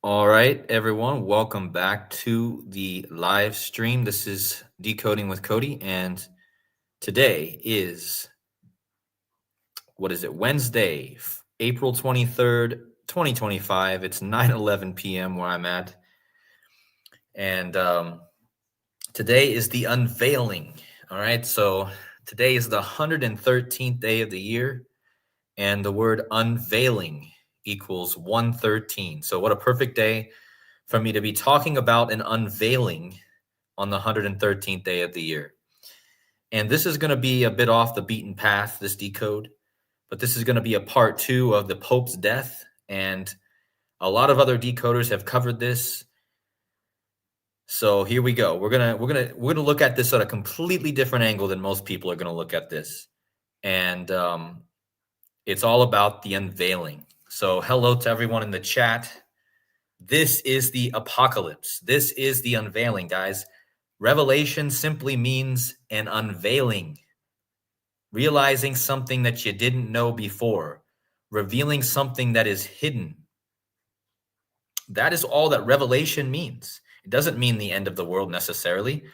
All right, everyone, welcome back to the live stream. This is Decoding with Cody, and today is Wednesday, April 23rd, 2025. It's 9:11 p.m. where I'm at. And today is the unveiling. All right, so today is the 113th day of the year, and the word unveiling equals 113. So, what a perfect day for me to be talking about an unveiling on the 113th day of the year. And this is going to be a bit off the beaten path, this decode, but this is going to be a part two of the Pope's death. And a lot of other decoders have covered this. So here we go. We're gonna look at this at a completely different angle than most people are going to look at this. And it's all about the unveiling. So hello to everyone in the chat. This is the apocalypse. This is the unveiling, guys. Revelation simply means an unveiling, realizing something that you didn't know before, revealing something that is hidden. That is all that revelation means. It doesn't mean the end of the world necessarily.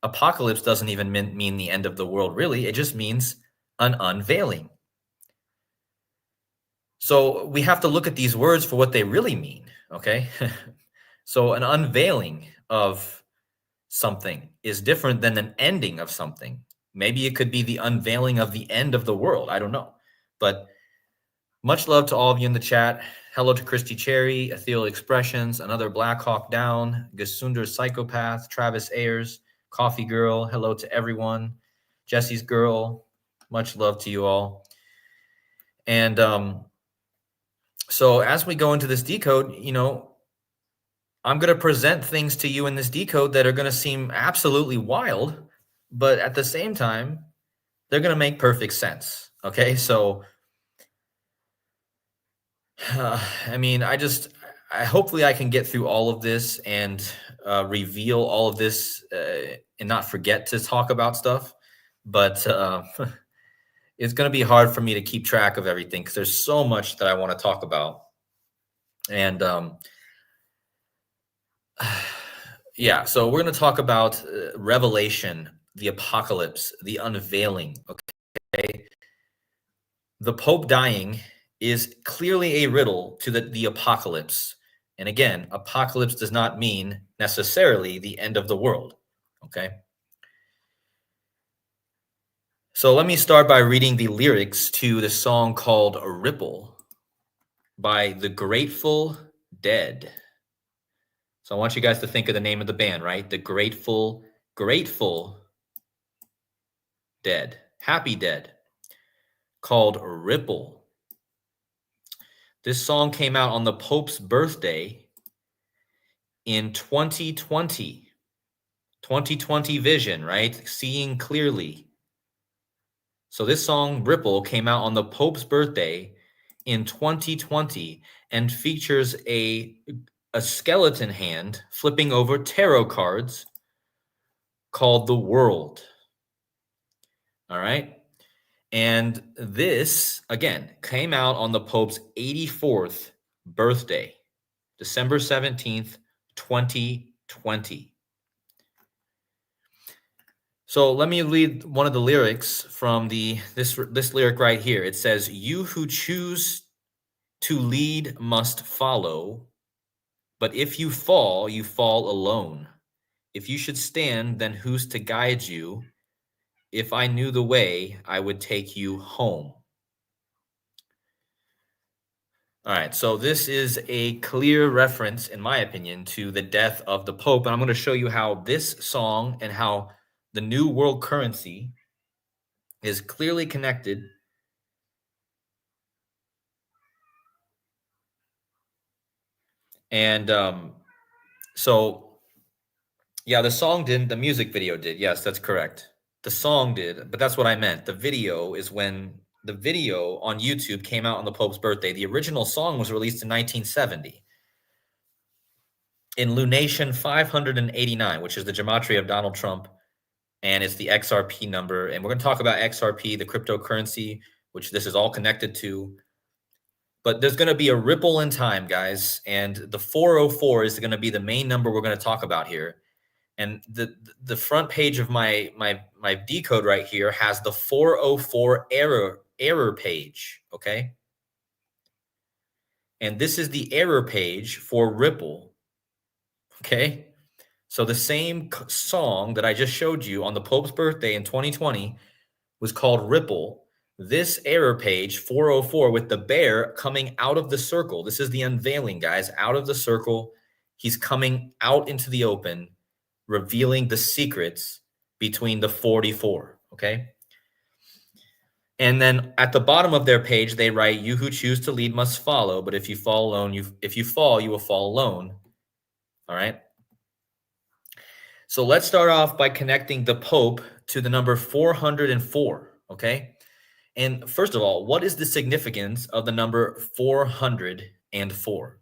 Apocalypse doesn't even mean the end of the world, really. It just means an unveiling. So we have to look at these words for what they really mean, okay? So an unveiling of something is different than an ending of something. Maybe it could be the unveiling of the end of the world. I don't know. But much love to all of you in the chat. Hello to Christy Cherry, Ethereal Expressions, Another Black Hawk Down, Gasunder Psychopath, Travis Ayers, Coffee Girl. Hello to everyone. Jesse's Girl. Much love to you all. And so as we go into this decode, I'm going to present things to you in this decode that are going to seem absolutely wild, but at the same time, they're going to make perfect sense. Okay, so hopefully I can get through all of this and reveal all of this and not forget to talk about stuff. But it's going to be hard for me to keep track of everything because there's so much that I want to talk about. And yeah, so we're going to talk about Revelation, the apocalypse, the unveiling. Okay. The Pope dying is clearly a riddle to the apocalypse. And again, apocalypse does not mean necessarily the end of the world. Okay. So let me start by reading the lyrics to the song called Ripple by the Grateful Dead. So I want you guys to think of the name of the band, right? The Grateful Dead, Happy Dead, called Ripple. This song came out on the Pope's birthday in 2020. 2020 vision, right? Seeing clearly. So this song, Ripple, came out on the Pope's birthday in 2020 and features a skeleton hand flipping over tarot cards called The World. All right. And this, again, came out on the Pope's 84th birthday, December 17th, 2020. So let me read one of the lyrics from this lyric right here. It says, "You who choose to lead must follow, but if you fall alone. If you should stand, then who's to guide you? If I knew the way, I would take you home." All right, so this is a clear reference, in my opinion, to the death of the Pope. And I'm going to show you how this song and how the new world currency is clearly connected. And so, yeah, the song didn't, the music video did. Yes, that's correct. The song did, but that's what I meant. The video is when the video on YouTube came out on the Pope's birthday. The original song was released in 1970 in Lunation 589, which is the Gematria of Donald Trump, and it's the XRP number. And we're going to talk about XRP, the cryptocurrency, which this is all connected to. But there's going to be a ripple in time, guys, and the 404 is going to be the main number we're going to talk about here. And the front page of my decode right here has the 404 error page, okay? And this is the error page for Ripple, okay? So the same song that I just showed you on the Pope's birthday in 2020 was called Ripple. This error page, 404, with the bear coming out of the circle. This is the unveiling, guys, out of the circle. He's coming out into the open, revealing the secrets between the 44, okay? And then at the bottom of their page, they write, "You who choose to lead must follow, but if you fall alone, if you fall, you will fall alone." All right? So let's start off by connecting the Pope to the number 404, okay? And first of all, what is the significance of the number 404?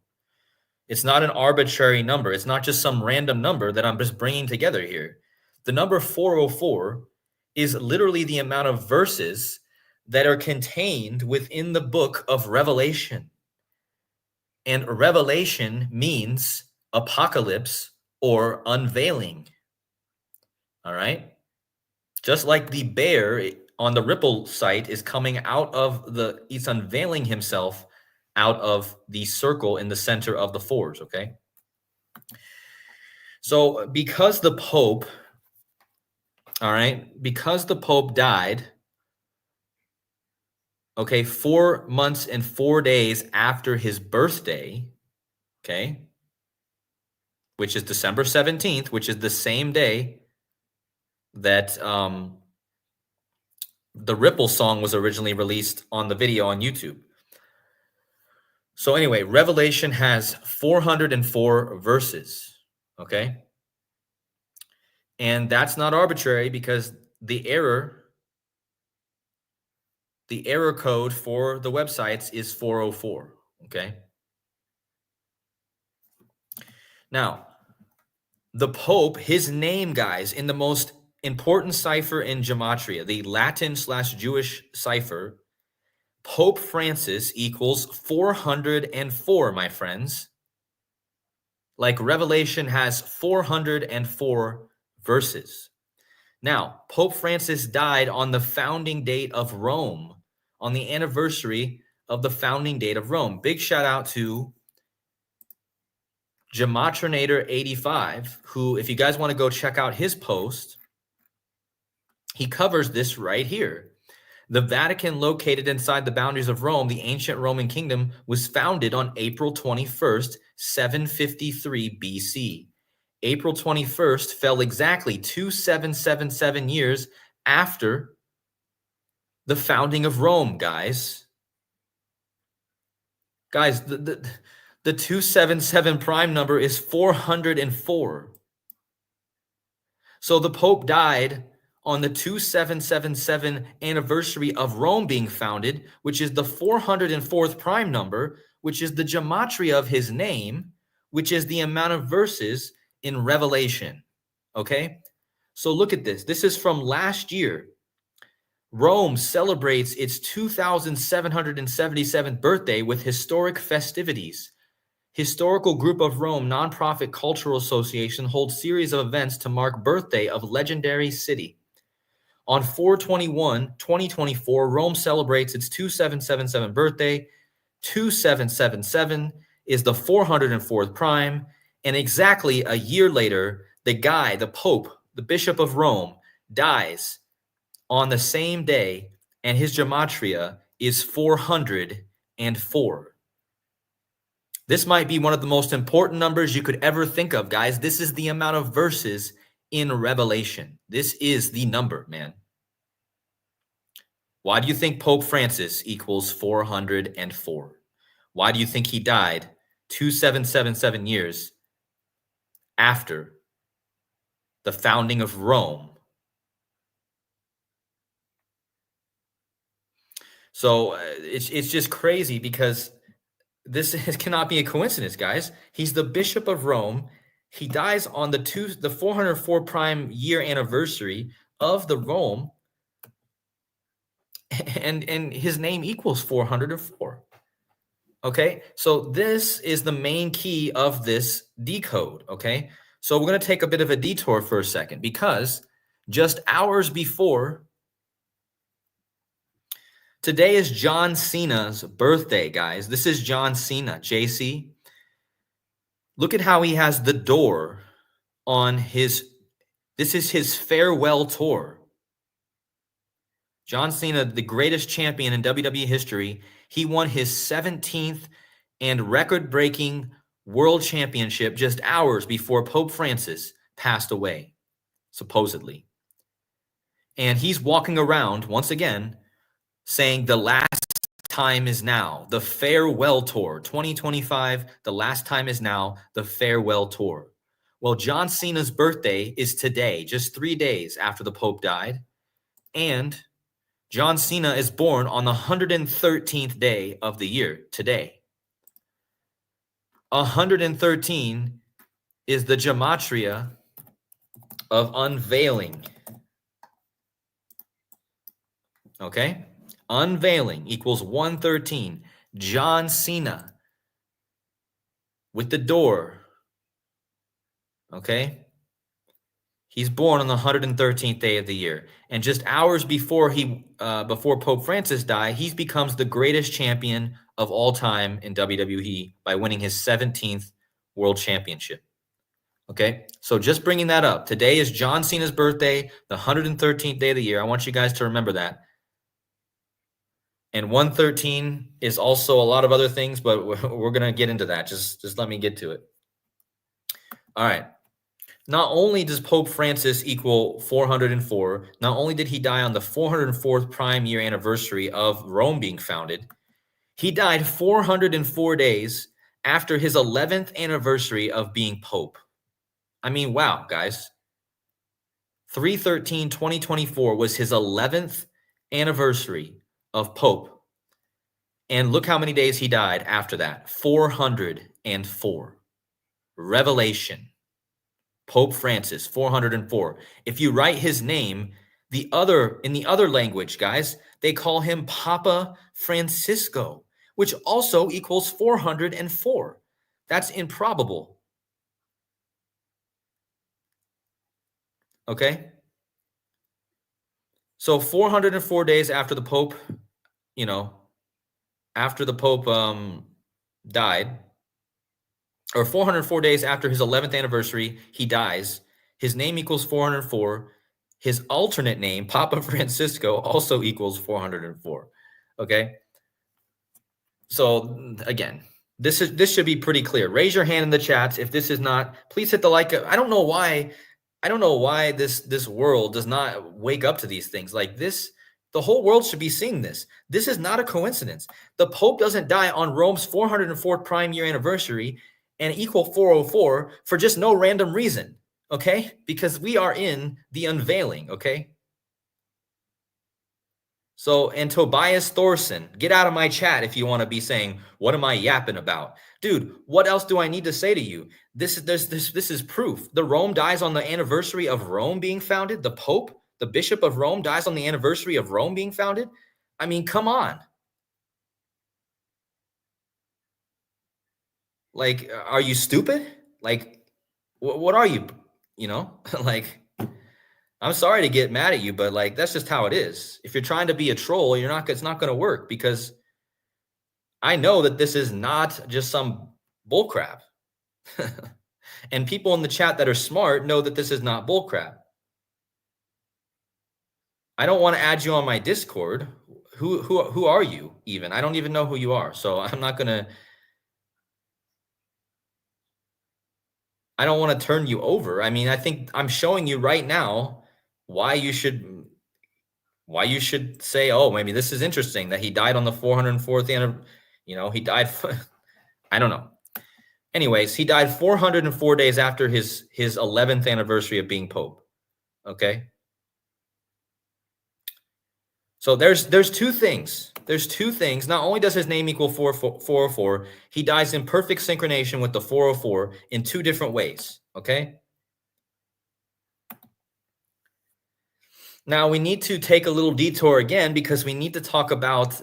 It's not an arbitrary number. It's not just some random number that I'm just bringing together here. The number 404 is literally the amount of verses that are contained within the book of Revelation. And revelation means apocalypse or unveiling. All right? Just like the bear on the Ripple site is coming out of he's unveiling himself out of the circle in the center of the fours, okay? So because the Pope, all right, because the Pope died, okay, 4 months and 4 days after his birthday, okay, which is December 17th, which is the same day that the Ripple song was originally released on the video on YouTube. So anyway, Revelation has 404 verses, okay? And that's not arbitrary because the error code for the websites is 404, okay? Now, the Pope, his name, guys, in the most important cipher in Gematria, the Latin/Jewish cipher, Pope Francis equals 404, my friends. Like Revelation has 404 verses. Now, Pope Francis died on the founding date of Rome, on the anniversary of the founding date of Rome. Big shout out to Gematrinator85, who, if you guys want to go check out his post, he covers this right here. The Vatican, located inside the boundaries of Rome, the ancient Roman kingdom, was founded on April 21st, 753 BC. April 21st fell exactly 2777 years after the founding of Rome, guys. Guys, the 277 prime number is 404. So the Pope died on the 2777 anniversary of Rome being founded, which is the 404th prime number, which is the gematria of his name, which is the amount of verses in Revelation. Okay? So look at this. This is from last year. Rome celebrates its 2,777th birthday with historic festivities. Historical Group of Rome Nonprofit Cultural Association holds series of events to mark birthday of legendary city. On 4/21/2024, Rome celebrates its 2777 birthday. 2777 is the 404th prime, and exactly a year later, the Pope, the Bishop of Rome, dies on the same day, and his gematria is 404. This might be one of the most important numbers you could ever think of, guys. This is the amount of verses in Revelation. This is the number, man. Why do you think Pope Francis equals 404? Why do you think he died 2777 years after the founding of Rome? So it's just crazy because this cannot be a coincidence, guys. He's the Bishop of Rome. He dies on the 404 prime year anniversary of the Rome, and his name equals 404. Okay, so this is the main key of this decode. Okay, so we're going to take a bit of a detour for a second because just hours before, today is John Cena's birthday, guys. This is John Cena, JC. Look at how he has the door on his, this is his farewell tour. John Cena, the greatest champion in WWE history, he won his 17th and record-breaking world championship just hours before Pope Francis passed away, supposedly. And he's walking around, once again, saying the last time is now, the farewell tour, 2025, the last time is now, the farewell tour. Well, John Cena's birthday is today, just 3 days after the Pope died, and John Cena is born on the 113th day of the year, today. 113 is the Gematria of Unveiling. Okay? Unveiling equals 113. John Cena with the door. Okay? He's born on the 113th day of the year. And just hours before before Pope Francis died, he becomes the greatest champion of all time in WWE by winning his 17th world championship. Okay, so just bringing that up. Today is John Cena's birthday, the 113th day of the year. I want you guys to remember that. And 113 is also a lot of other things, but we're going to get into that. Just let me get to it. All right. Not only does Pope Francis equal 404, not only did he die on the 404th prime year anniversary of Rome being founded, he died 404 days after his 11th anniversary of being Pope. I mean, wow, guys. 3/13/2024 was his 11th anniversary of Pope. And look how many days he died after that. 404. Revelation. Pope Francis, 404. If you write his name, in the other language, guys, they call him Papa Francisco, which also equals 404. That's improbable. Okay? So 404 days after the Pope, after the Pope died, or 404 days after his 11th anniversary, he dies. His name equals 404. His alternate name, Papa Francisco, also equals 404. Okay? So again, this should be pretty clear. Raise your hand in the chats if this is not. Please hit the like. I don't know why this world does not wake up to these things like this. The whole world should be seeing this. This is not a coincidence. The Pope doesn't die on Rome's 404th prime year anniversary and equal 404 for just no random reason, okay? Because we are in the unveiling, okay? So, and Tobias Thorson, get out of my chat if you want to be saying, what am I yapping about? Dude, what else do I need to say to you? This is proof. The Rome dies on the anniversary of Rome being founded. The Pope, the Bishop of Rome, dies on the anniversary of Rome being founded. I mean, come on. Like, are you stupid? Like, what are you? Like, I'm sorry to get mad at you, but like, that's just how it is. If you're trying to be a troll, it's not going to work because I know that this is not just some bullcrap. And people in the chat that are smart know that this is not bullcrap. I don't want to add you on my Discord. Who are you even? I don't even know who you are. So I'm not going to. I don't want to turn you over. I mean, I think I'm showing you right now why you should say, oh, maybe this is interesting that he died on the 404th anniversary. He died. I don't know. Anyways, he died 404 days after his 11th anniversary of being Pope. Okay. So there's two things. There's two things. Not only does his name equal 404, he dies in perfect synchronization with the 404 in two different ways. Okay. Now we need to take a little detour again because we need to talk about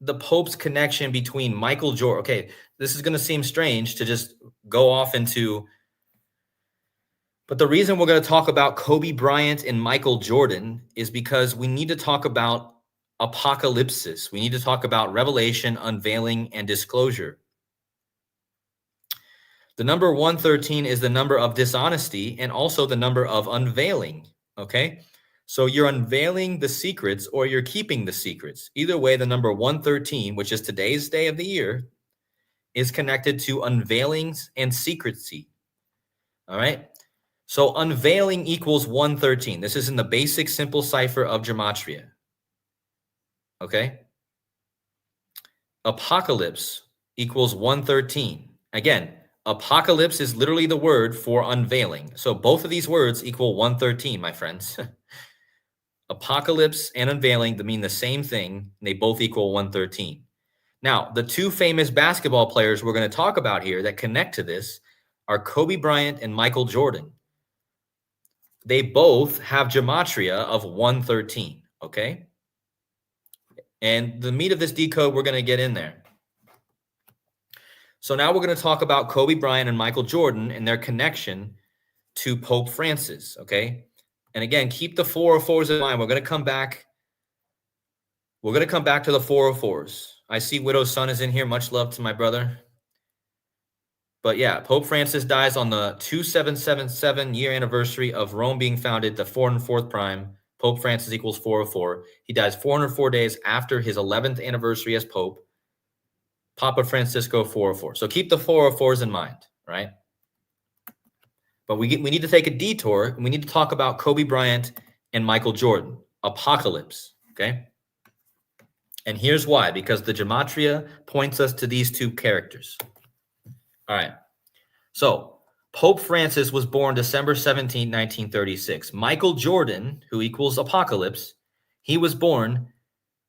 the Pope's connection between Michael Jordan. Okay, this is going to seem strange to just go off into, but the reason we're going to talk about Kobe Bryant and Michael Jordan is because we need to talk about apocalypsis. We need to talk about revelation, unveiling, and disclosure. The number 113 is the number of dishonesty and also the number of unveiling. Okay. So you're unveiling the secrets or you're keeping the secrets. Either way, the number 113, which is today's day of the year, is connected to unveilings and secrecy. All right. So unveiling equals 113. This is in the basic simple cipher of Gematria. Okay. Apocalypse equals 113. Again, apocalypse is literally the word for unveiling. So both of these words equal 113, my friends. Apocalypse and unveiling, they mean the same thing. They both equal 113. Now, the two famous basketball players we're going to talk about here that connect to this are Kobe Bryant and Michael Jordan. They both have gematria of 113, okay? And the meat of this decode, we're going to get in there. So now we're going to talk about Kobe Bryant and Michael Jordan and their connection to Pope Francis, okay? And again, keep the 404s in mind. We're going to come back. We're going to come back to the 404s. I see Widow's son is in here. Much love to my brother. But yeah, Pope Francis dies on the 2777 year anniversary of Rome being founded, the 404th prime. Pope Francis equals 404. He dies 404 days after his 11th anniversary as Pope. Papa Francisco 404. So keep the 404s in mind, right? But we need to take a detour, and we need to talk about Kobe Bryant and Michael Jordan. Apocalypse, okay? And here's why, because the gematria points us to these two characters. All right. So Pope Francis was born December 17, 1936. Michael Jordan, who equals apocalypse, he was born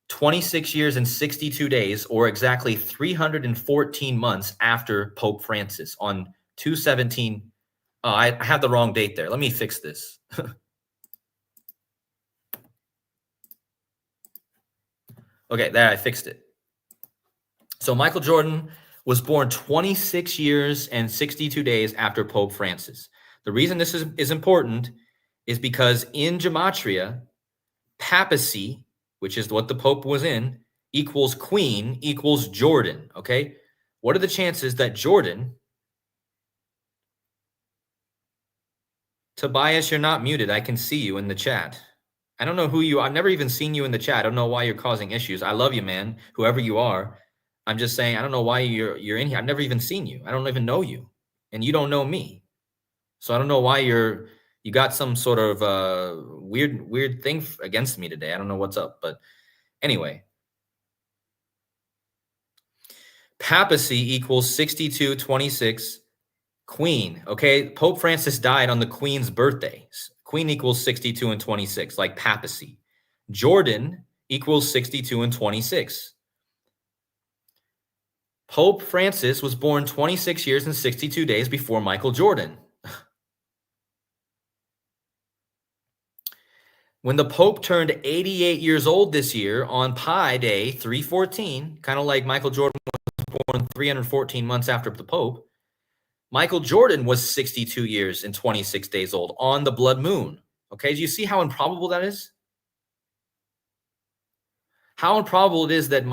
26 years and 62 days, or exactly 314 months after Pope Francis on 2/17. Oh, I have the wrong date there. Let me fix this. Okay, there, I fixed it. So Michael Jordan was born 26 years and 62 days after Pope Francis. The reason this is important is because in Gematria, papacy, which is what the Pope was in, equals queen equals Jordan, okay? What are the chances that Jordan... Tobias, you're not muted. I can see you in the chat. I don't know who you are. I've never even seen you in the chat. I don't know why you're causing issues. I love you, man, whoever you are. I'm just saying, I don't know why you're in here. I've never even seen you. I don't even know you, and you don't know me. So I don't know why you got some sort of weird thing against me today. I don't know what's up, but anyway. Papacy equals 6226. Queen, okay? Pope Francis died on the Queen's birthday. Queen equals 62 and 26, like papacy. Jordan equals 62 and 26. Pope Francis was born 26 years and 62 days before Michael Jordan. When the Pope turned 88 years old this year on Pi Day 314, kind of like Michael Jordan was born 314 months after the Pope, Michael Jordan was 62 years and 26 days old on the blood moon. Okay, do you see how improbable that is? How improbable it is that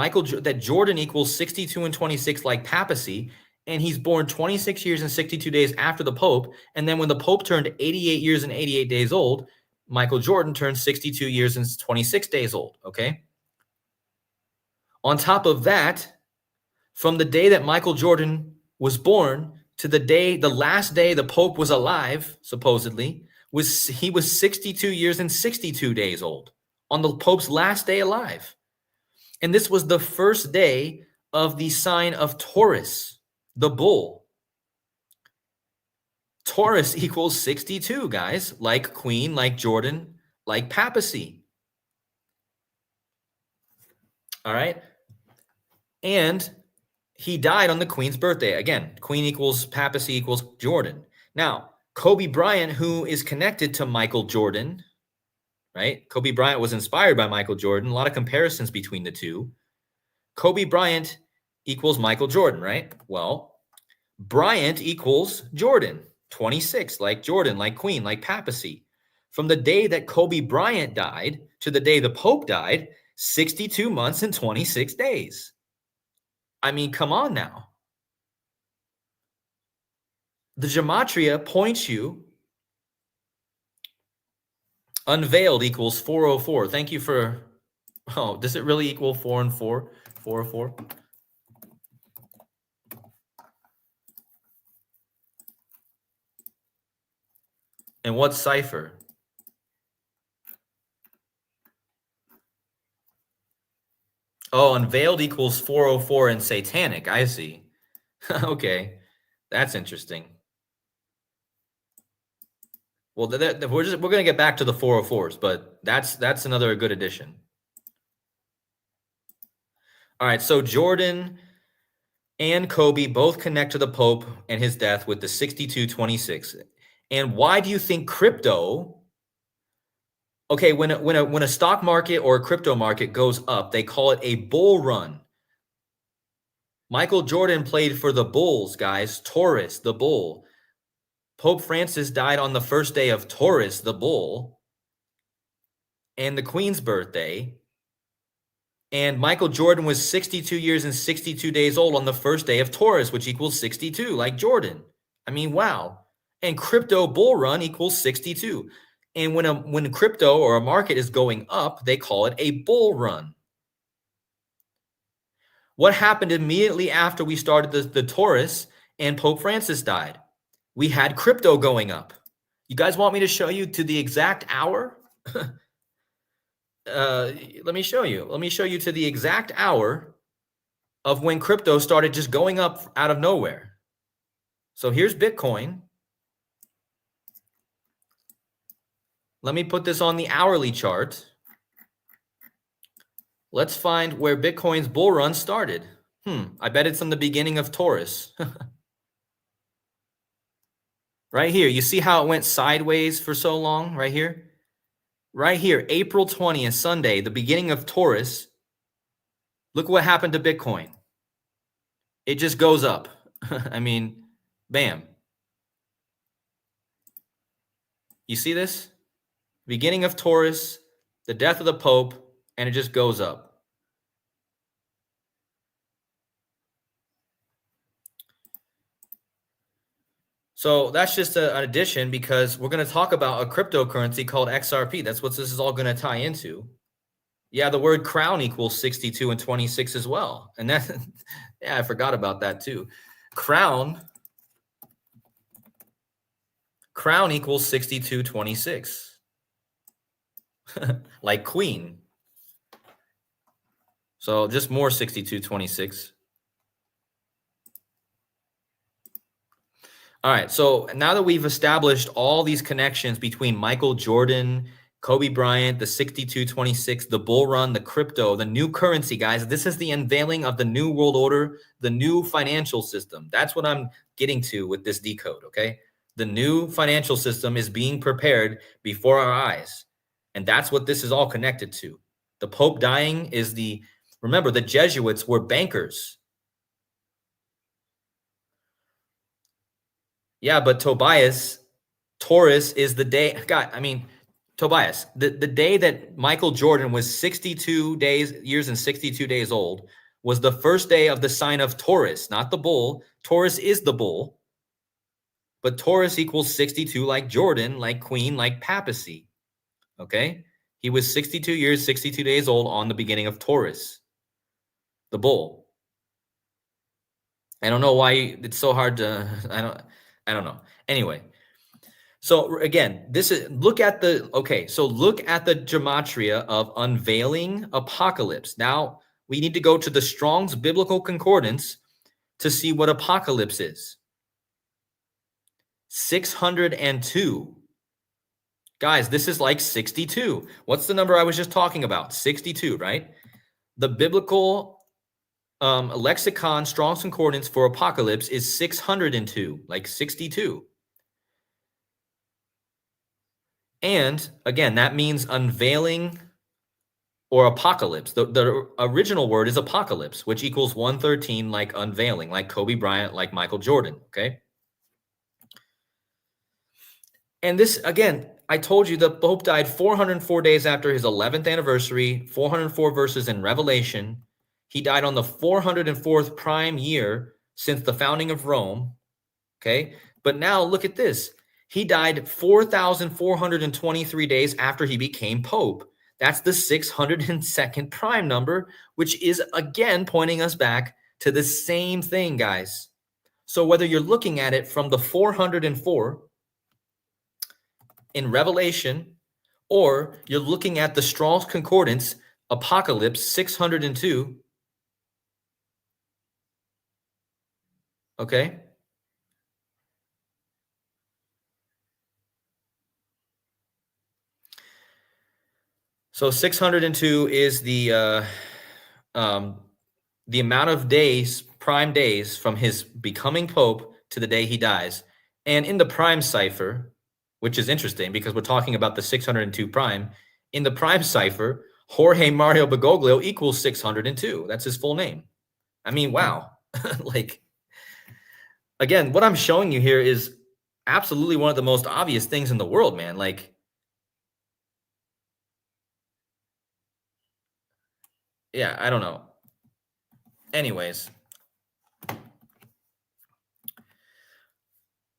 that Jordan equals 62 and 26 like papacy, and he's born 26 years and 62 days after the Pope, and then when the Pope turned 88 years and 88 days old, Michael Jordan turned 62 years and 26 days old, okay? On top of that, from the day that Michael Jordan was born to the last day the Pope was alive, supposedly, he was 62 years and 62 days old on the Pope's last day alive. And this was the first day of the sign of Taurus, the bull. Taurus equals 62, guys, like Queen, like Jordan, like papacy. All right. And he died on the Queen's birthday. Again, Queen equals papacy equals Jordan. Now, Kobe Bryant, who is connected to Michael Jordan, right? Kobe Bryant was inspired by Michael Jordan. A lot of comparisons between the two. Kobe Bryant equals Michael Jordan, right? Well, Bryant equals Jordan, 26, like Jordan, like Queen, like papacy. From the day that Kobe Bryant died to the day the Pope died, 62 months and 26 days. I mean, come on now. The Gematria points you. Unveiled equals 404. Thank you for. Oh, does it really equal 4 and 4? 404? And what cipher? Oh, unveiled equals 404 and satanic. I see. Okay. That's interesting. Well, we're going to get back to the 404s, but that's another good addition. All right, so Jordan and Kobe both connect to the Pope and his death with the 6226. And why do you think crypto? Okay, when a stock market or a crypto market goes up, they call it a bull run. Michael Jordan played for the Bulls, guys. Taurus, the bull. Pope Francis died on the first day of Taurus, the bull, and the Queen's birthday. And Michael Jordan was 62 years and 62 days old on the first day of Taurus, which equals 62, like Jordan. I mean, wow. And crypto bull run equals 62. And when crypto or a market is going up, they call it a bull run. What happened immediately after we started the Taurus and Pope Francis died? We had crypto going up. You guys want me to show you to the exact hour? Let me show you. Let me show you to the exact hour of when crypto started just going up out of nowhere. So here's Bitcoin. Let me put this on the hourly chart. Let's find where Bitcoin's bull run started. I bet it's in the beginning of Taurus. Right here. You see how it went sideways for so long? Right here. Right here, April 20th, Sunday, the beginning of Taurus. Look what happened to Bitcoin. It just goes up. I mean, bam. You see this? Beginning of Taurus, the death of the Pope, and it just goes up. So that's just an addition because we're going to talk about a cryptocurrency called XRP. That's what this is all going to tie into. Yeah, the word crown equals 62 and 26 as well. And that, yeah, I forgot about that too. Crown equals 6226. Like queen. So just more 6226. All right, so now that we've established all these connections between Michael Jordan, Kobe Bryant, the 6226, the bull run, the crypto, the new currency, guys, this is the unveiling of the new world order, the new financial system. That's what I'm getting to with this decode, okay? The new financial system is being prepared before our eyes. And that's what this is all connected to. The Pope dying is remember, the Jesuits were bankers. Yeah, but Tobias, Taurus is the day. God, I mean, Tobias, the day that Michael Jordan was 62 years and 62 days old was the first day of the sign of Taurus, not the bull. Taurus is the bull, but Taurus equals 62 like Jordan, like Queen, like papacy. Okay? He was 62 years, 62 days old on the beginning of Taurus, the bull. I don't know why it's so hard to, I don't know. Anyway, so again, look at the gematria of unveiling apocalypse. Now we need to go to the Strong's Biblical Concordance to see what apocalypse is. 602. Guys, this is like 62. What's the number I was just talking about? 62, right? The biblical lexicon Strong's Concordance for apocalypse is 602, like 62. And again, that means unveiling or apocalypse. The original word is apocalypse, which equals 113, like unveiling, like Kobe Bryant, like Michael Jordan. Okay. And this, again, I told you the Pope died 404 days after his 11th anniversary, 404 verses in Revelation. He died on the 404th prime year since the founding of Rome. Okay. But now look at this. He died 4,423 days after he became Pope. That's the 602nd prime number, which is again pointing us back to the same thing, guys. So whether you're looking at it from the 404 in Revelation, or you're looking at the Strong's Concordance, Apocalypse 602, okay? So 602 is the amount of days, prime days, from his becoming Pope to the day he dies. And in the prime cipher, which is interesting because we're talking about the 602 prime, in the prime cipher, Jorge Mario Bergoglio equals 602. That's his full name. I mean, wow. Like, again, what I'm showing you here is absolutely one of the most obvious things in the world, man. Like, yeah, I don't know. Anyways.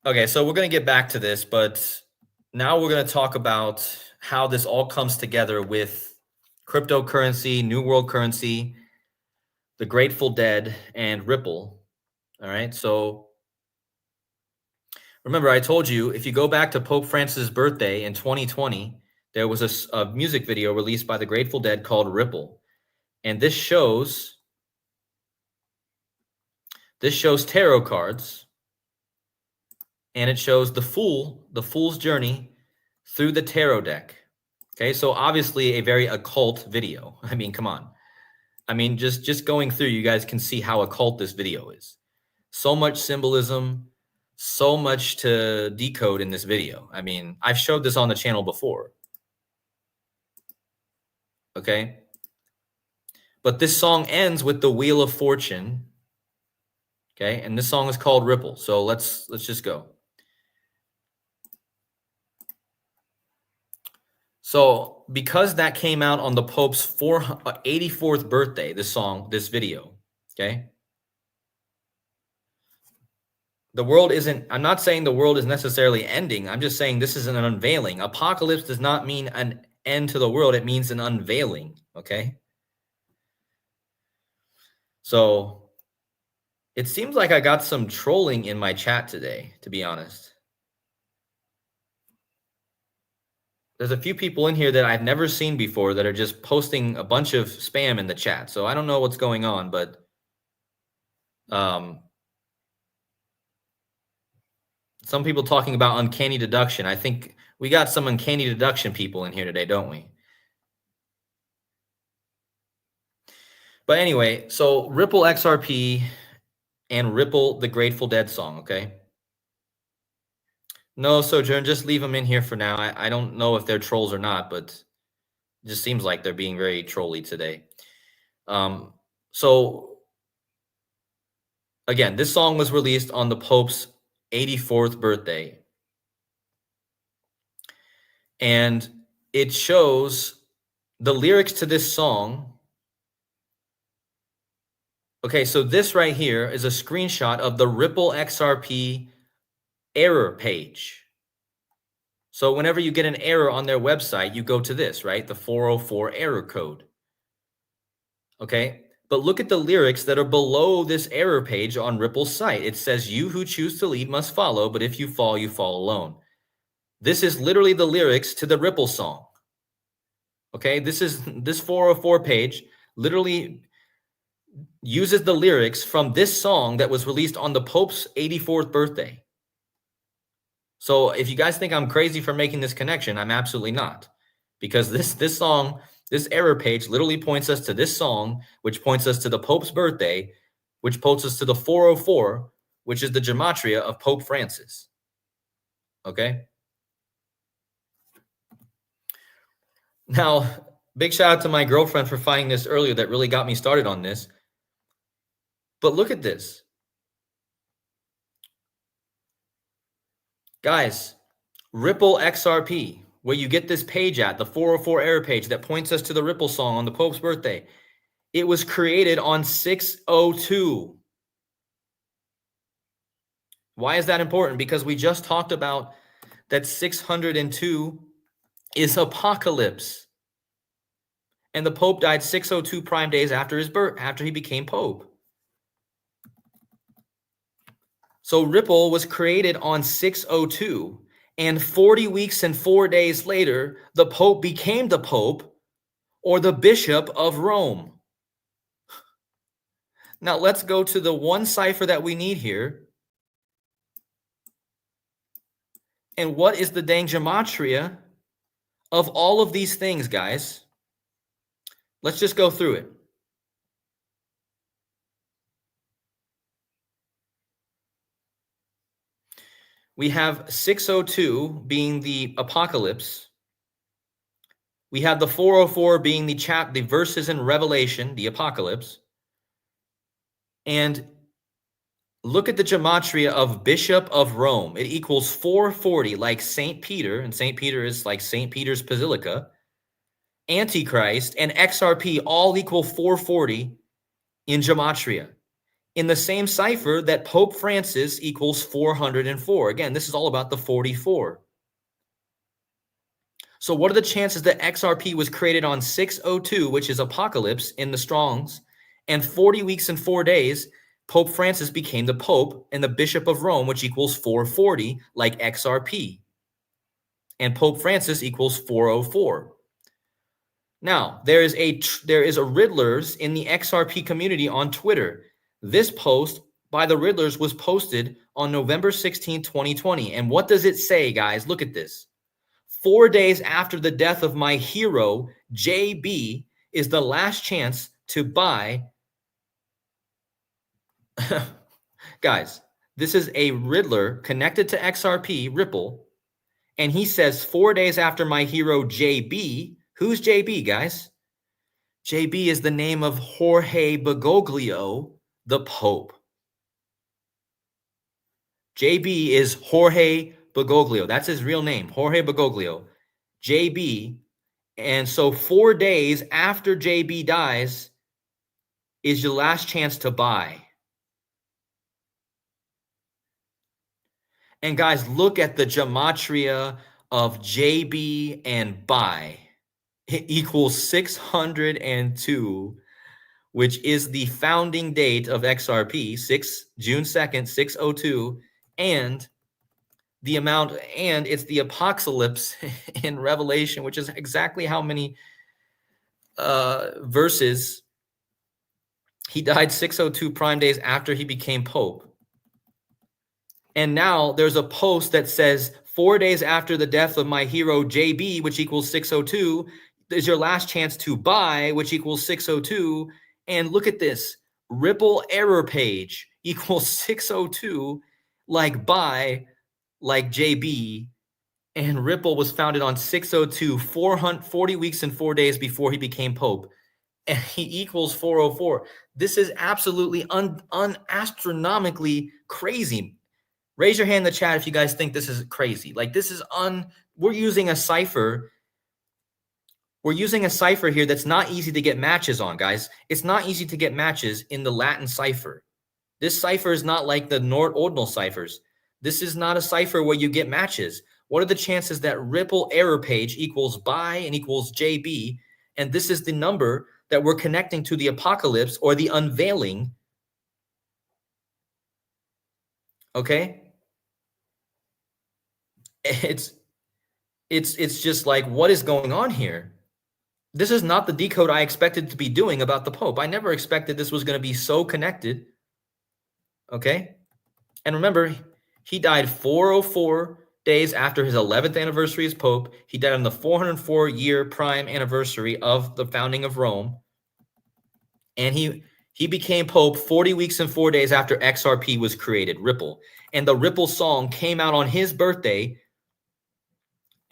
Okay, so we're going to get back to this, but now we're going to talk about how this all comes together with cryptocurrency, new world currency, the Grateful Dead, and Ripple. All right, so remember, I told you if you go back to Pope Francis' birthday in 2020, there was a music video released by the Grateful Dead called Ripple. And this shows tarot cards, and it shows the fool's journey through the tarot deck. Okay, so obviously a very occult video. I mean, come on. I mean, just going through, you guys can see how occult this video is. So much symbolism, so much to decode in this video. I mean, I've showed this on the channel before. Okay? But this song ends with the Wheel of Fortune. Okay? And this song is called Ripple. So let's just go. So because that came out on the Pope's 84th birthday, this video, okay? I'm not saying the world is necessarily ending. I'm just saying this is an unveiling. Apocalypse does not mean an end to the world. It means an unveiling, okay? So it seems like I got some trolling in my chat today, to be honest. There's a few people in here that I've never seen before that are just posting a bunch of spam in the chat. So I don't know what's going on, but some people talking about uncanny deduction. I think we got some uncanny deduction people in here today, don't we? But anyway, so Ripple XRP and Ripple the Grateful Dead song, okay? No, Sojourn, just leave them in here for now. I don't know if they're trolls or not, but it just seems like they're being very trolly today. So again, this song was released on the Pope's 84th birthday. And it shows the lyrics to this song. Okay, so this right here is a screenshot of the Ripple XRP error page. So whenever you get an error on their website, you go to this, right? The 404 error code. Okay, but look at the lyrics that are below this error page on Ripple's site. It says, "You who choose to lead must follow, but if you fall alone." This is literally the lyrics to the Ripple song. Okay, this 404 page literally uses the lyrics from this song that was released on the Pope's 84th birthday. So if you guys think I'm crazy for making this connection, I'm absolutely not. Because this song, this error page literally points us to this song, which points us to the Pope's birthday, which points us to the 404, which is the Gematria of Pope Francis. Okay? Now, Big shout out to my girlfriend for finding this earlier. That really got me started on this. But look at this. Guys, Ripple XRP, where you get this page at, the 404 error page that points us to the Ripple song on the Pope's birthday. It was created on 602. Why is that important? Because we just talked about that 602 is apocalypse. And the Pope died 602 prime days after his birth, after he became Pope. So Ripple was created on 602, and 40 weeks and 4 days later, the Pope became the Pope, or the Bishop of Rome. Now let's go to the one cipher that we need here. And what is the dang gematria of all of these things, guys? Let's just go through it. We have 602 being the apocalypse. We have the 404 being the verses in Revelation, the apocalypse. And look at the gematria of Bishop of Rome. It equals 440, like St. Peter, and St. Peter is like St. Peter's Basilica. Antichrist and XRP all equal 440 in gematria. In the same cipher that Pope Francis equals 404. Again, this is all about the 44. So what are the chances that XRP was created on 602, which is apocalypse in the Strongs, and 40 weeks and 4 days, Pope Francis became the Pope and the Bishop of Rome, which equals 440, like XRP. And Pope Francis equals 404. Now, there is a Riddlers in the XRP community on Twitter. This post by the Riddlers was posted on November 16, 2020. And what does it say, guys? Look at this. 4 days after the death of my hero, JB, is the last chance to buy. Guys, this is a Riddler connected to XRP, Ripple. And he says 4 days after my hero, JB. Who's JB, guys? JB is the name of Jorge Bergoglio, the Pope. JB is Jorge Bergoglio. That's his real name, Jorge Bergoglio. JB. And so 4 days after JB dies is your last chance to buy. And guys, look at the gematria of JB and buy. It equals 602, which is the founding date of XRP, June 2nd, 602, and the amount, and it's the apocalypse in Revelation, which is exactly how many verses. He died 602 prime days after he became Pope. And now there's a post that says 4 days after the death of my hero JB, which equals 602, is your last chance to buy, which equals 602. And look at this, Ripple error page equals 602, like buy, like JB. And Ripple was founded on 602, 40 weeks and 4 days before he became Pope. And he equals 404. This is absolutely astronomically crazy. Raise your hand in the chat if you guys think this is crazy. Like, this is we're using a cipher. We're using a cipher here that's not easy to get matches on, guys. It's not easy to get matches in the Latin cipher. This cipher is not like the ordinal ciphers. This is not a cipher where you get matches. What are the chances that Ripple error page equals buy and equals JB? And this is the number that we're connecting to the apocalypse or the unveiling. Okay? It's just like, what is going on here? This is not the decode I expected to be doing about the Pope. I never expected this was going to be so connected. Okay? And remember, he died 404 days after his 11th anniversary as Pope. He died on the 404-year prime anniversary of the founding of Rome. And he became Pope 40 weeks and 4 days after XRP was created, Ripple. And the Ripple song came out on his birthday.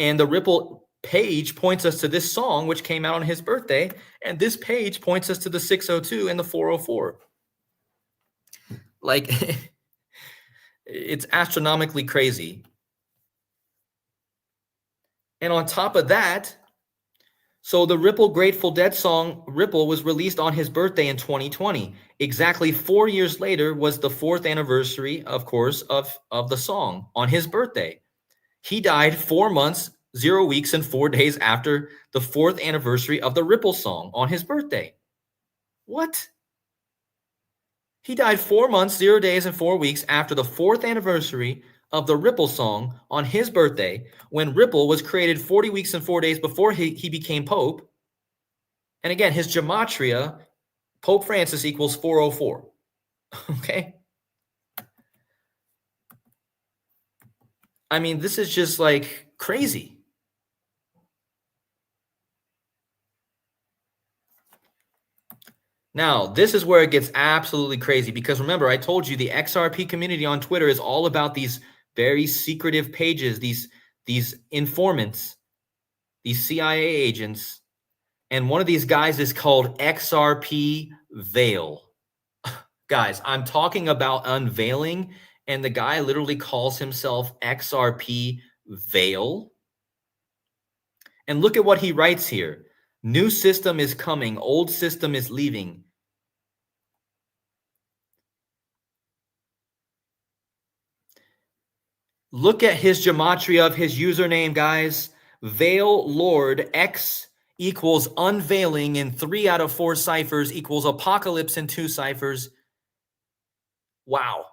And the Ripple page points us to this song, which came out on his birthday, and this page points us to the 602 and the 404. Like, it's astronomically crazy. And on top of that, so the Ripple Grateful Dead song Ripple was released on his birthday in 2020. Exactly 4 years later was the 4th anniversary, of course, of the song on his birthday. He died 4 months, 0 weeks, and 4 days after the 4th anniversary of the Ripple song on his birthday. What? He died 4 months, 0 days, and 4 weeks after the 4th anniversary of the Ripple song on his birthday, when Ripple was created 40 weeks and 4 days before he became Pope. And again, his Gematria, Pope Francis equals 404. Okay? I mean, this is just like crazy. Now, this is where it gets absolutely crazy, because remember, I told you the XRP community on Twitter is all about these very secretive pages, these informants, these CIA agents. And one of these guys is called XRP Veil. Guys, I'm talking about Unveiling, and the guy literally calls himself XRP Veil. And look at what he writes here. New system is coming, old system is leaving. Look at his gematria of his username, guys. Veil Lord X equals unveiling in 3 out of 4 ciphers equals apocalypse in 2 ciphers. Wow.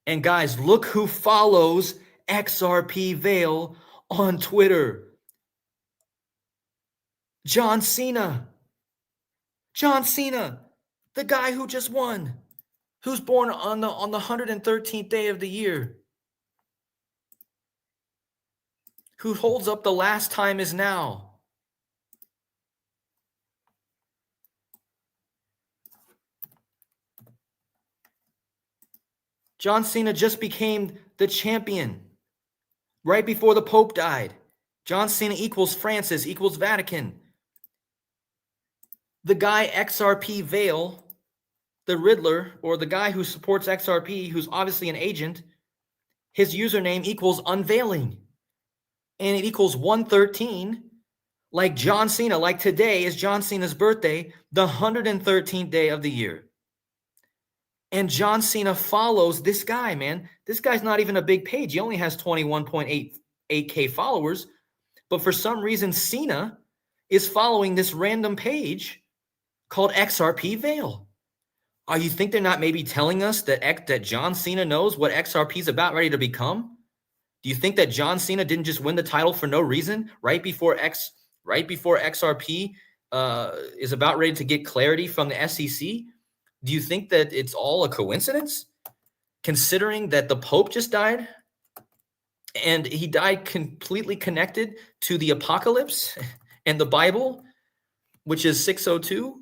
And guys, look who follows XRP Veil on Twitter. John Cena. John Cena, the guy who just won, who's born on the 113th day of the year, who holds up the last time is now. John Cena just became the champion right before the Pope died. John Cena equals Francis equals Vatican. The guy XRP Veil, the Riddler, or the guy who supports XRP, who's obviously an agent, his username equals Unveiling. And it equals 113. Like John Cena, like today is John Cena's birthday, the 113th day of the year. And John Cena follows this guy, man. This guy's not even a big page. He only has 21.88K followers. But for some reason, Cena is following this random page called XRP Veil. You think they're not maybe telling us that John Cena knows what XRP is about ready to become? Do you think that John Cena didn't just win the title for no reason right before XRP is about ready to get clarity from the SEC? Do you think that it's all a coincidence, considering that the Pope just died and he died completely connected to the apocalypse and the Bible, which is 602?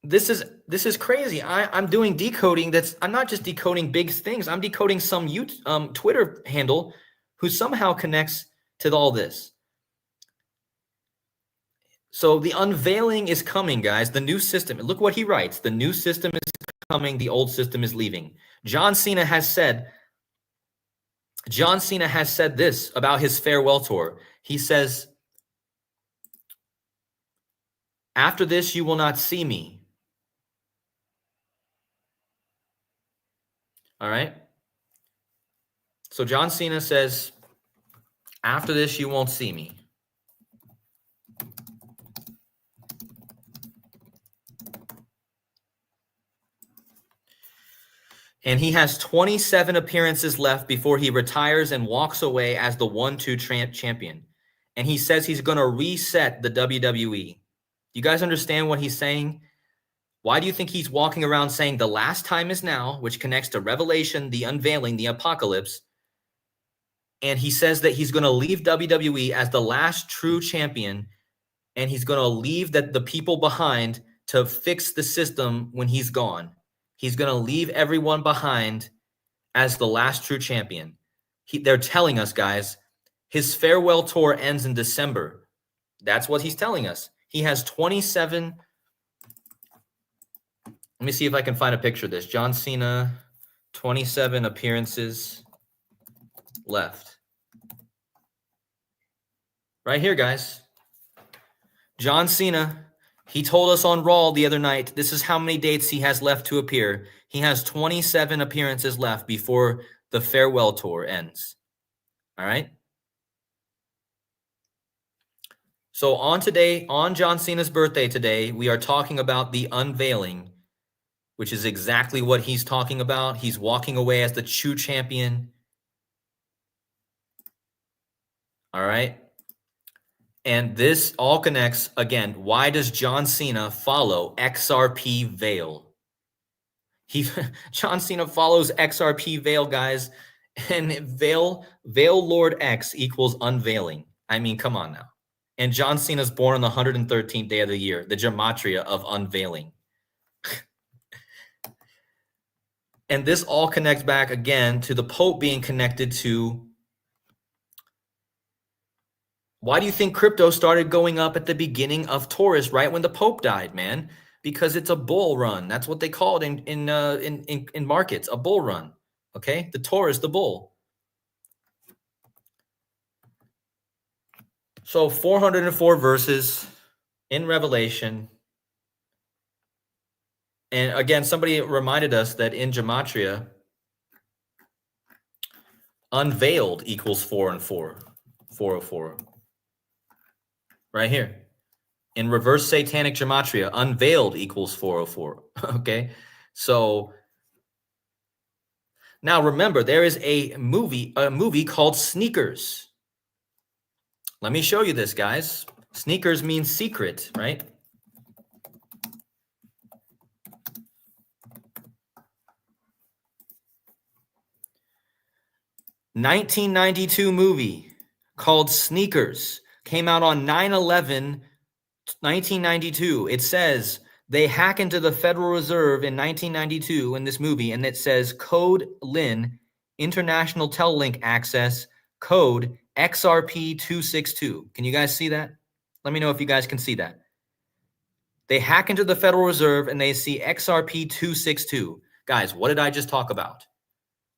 This is crazy. I'm doing decoding. I'm not just decoding big things. I'm decoding some Twitter handle who somehow connects to all this. So the unveiling is coming, guys. The new system. Look what he writes. The new system is coming. The old system is leaving. John Cena has said this about his farewell tour. He says, "After this, you will not see me." All right. So John Cena says, "After this, you won't see me." And he has 27 appearances left before he retires and walks away as the 1-2 champion. And he says he's going to reset the WWE. You guys understand what he's saying? Why do you think he's walking around saying the last time is now, which connects to Revelation, the unveiling, the apocalypse? And he says that he's going to leave WWE as the last true champion, and he's going to leave the people behind to fix the system when he's gone. He's going to leave everyone behind as the last true champion. They're telling us, guys, his farewell tour ends in December. That's what he's telling us. He has 27. Let me see if I can find a picture of this. John Cena, 27 appearances left. Right here, guys. John Cena, he told us on Raw the other night, this is how many dates he has left to appear. He has 27 appearances left before the farewell tour ends. All right? So on John Cena's birthday today, we are talking about the unveiling, which is exactly what he's talking about. He's walking away as the true champion. All right? And this all connects, again, why does John Cena follow XRP Veil? John Cena follows XRP Veil, guys, and Veil Lord X equals unveiling. I mean, come on now. And John Cena's born on the 113th day of the year, the Gematria of unveiling. And this all connects back again to the Pope being connected to. Why do you think crypto started going up at the beginning of Taurus, right when the Pope died, man? Because it's a bull run. That's what they call it in markets, a bull run. Okay, the Taurus, the bull. So 404 verses in Revelation. And again, somebody reminded us that in Gematria, unveiled equals 4 and 4. 404. Right here. In reverse satanic Gematria, unveiled equals 404. Okay. So now remember, there is a movie called Sneakers. Let me show you this, guys. Sneakers means secret, right? (1992) movie called Sneakers came out on 9/11/1992. It says they hack into the Federal Reserve in 1992 in this movie, and it says code LIN, International Telelink Access, code XRP262. Can you guys see that? Let me know if you guys can see that. They hack into the Federal Reserve and they see XRP262. Guys, what did I just talk about?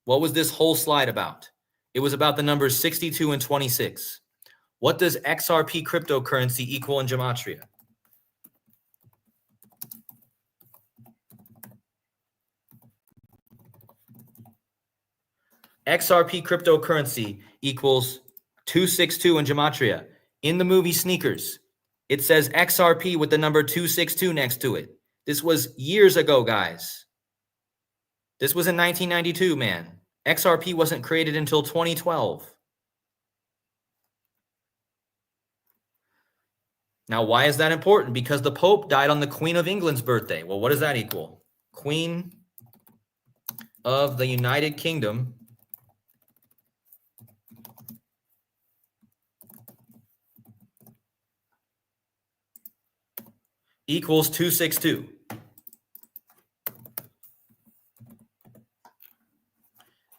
What was this whole slide about? It was about the numbers 62 and 26. What does XRP cryptocurrency equal in Gematria? XRP cryptocurrency equals 262 in Gematria. In the movie Sneakers, it says XRP with the number 262 next to it. This was years ago, guys. This was in 1992, man. XRP wasn't created until 2012. Now, why is that important? Because the Pope died on the Queen of England's birthday. Well, what does that equal? Queen of the United Kingdom equals 262.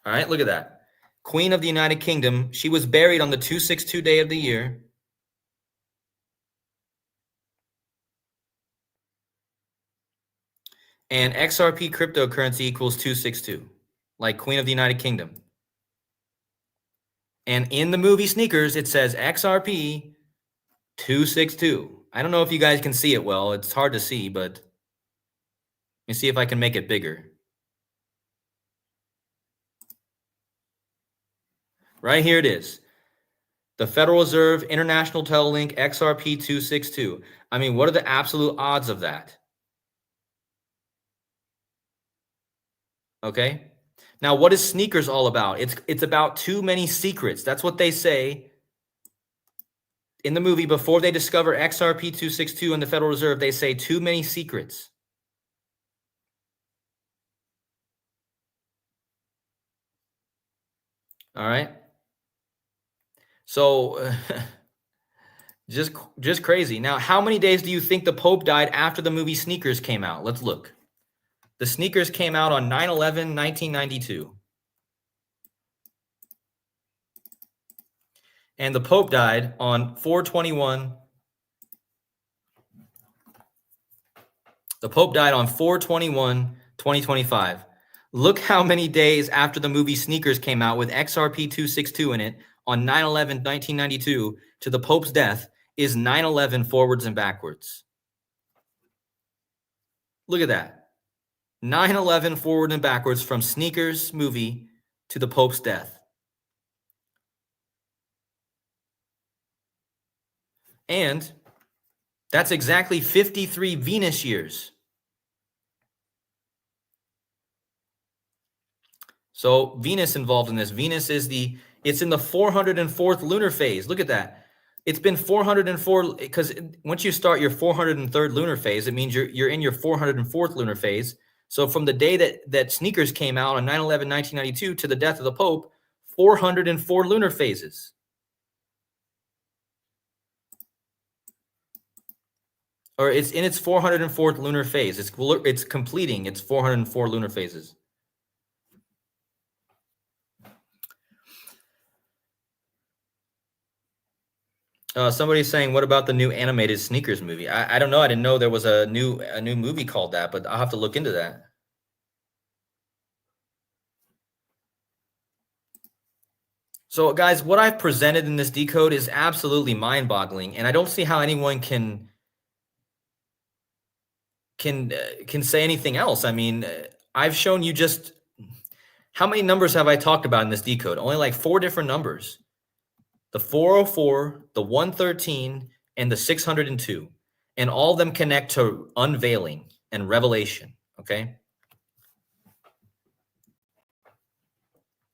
All right, look at that. Queen of the United Kingdom, she was buried on the 262 day of the year. And XRP cryptocurrency equals 262, like Queen of the United Kingdom. And in the movie Sneakers, it says XRP 262. I don't know if you guys can see it well. It's hard to see, but let me see if I can make it bigger. Right here it is. The Federal Reserve International Telelink XRP 262. I mean, what are the absolute odds of that? Okay. Now, what is Sneakers all about? It's about too many secrets. That's what they say in the movie. Before they discover XRP 262 in the Federal Reserve, they say too many secrets. All right. So just crazy. Now, how many days do you think the Pope died after the movie Sneakers came out? Let's look. The Sneakers came out on 9/11/1992. And the Pope died on 4/21. The Pope died on 4/21/2025. Look how many days after the movie Sneakers came out with XRP 262 in it on 9/11/1992 to the Pope's death is 9/11 forwards and backwards. Look at that. 9/11 forward and backwards from Sneakers movie to the Pope's death. And that's exactly 53 Venus years. So Venus involved in this. Venus is it's in the 404th lunar phase. Look at that. It's been 404 because once you start your 403rd lunar phase, it means you're in your 404th lunar phase. So from the day that Sneakers came out on 9/11/1992 to the death of the Pope, 404 lunar phases. Or it's in its 404th lunar phase. It's completing its 404 lunar phases. Somebody's saying, what about the new animated Sneakers movie? I don't know. I didn't know there was a new movie called that, but I'll have to look into that. So, guys, what I've presented in this decode is absolutely mind-boggling, and I don't see how anyone can say anything else. I mean, I've shown you just how many numbers have I talked about in this decode? Only like 4 different numbers. The 404, the 113, and the 602. And all of them connect to unveiling and revelation, okay?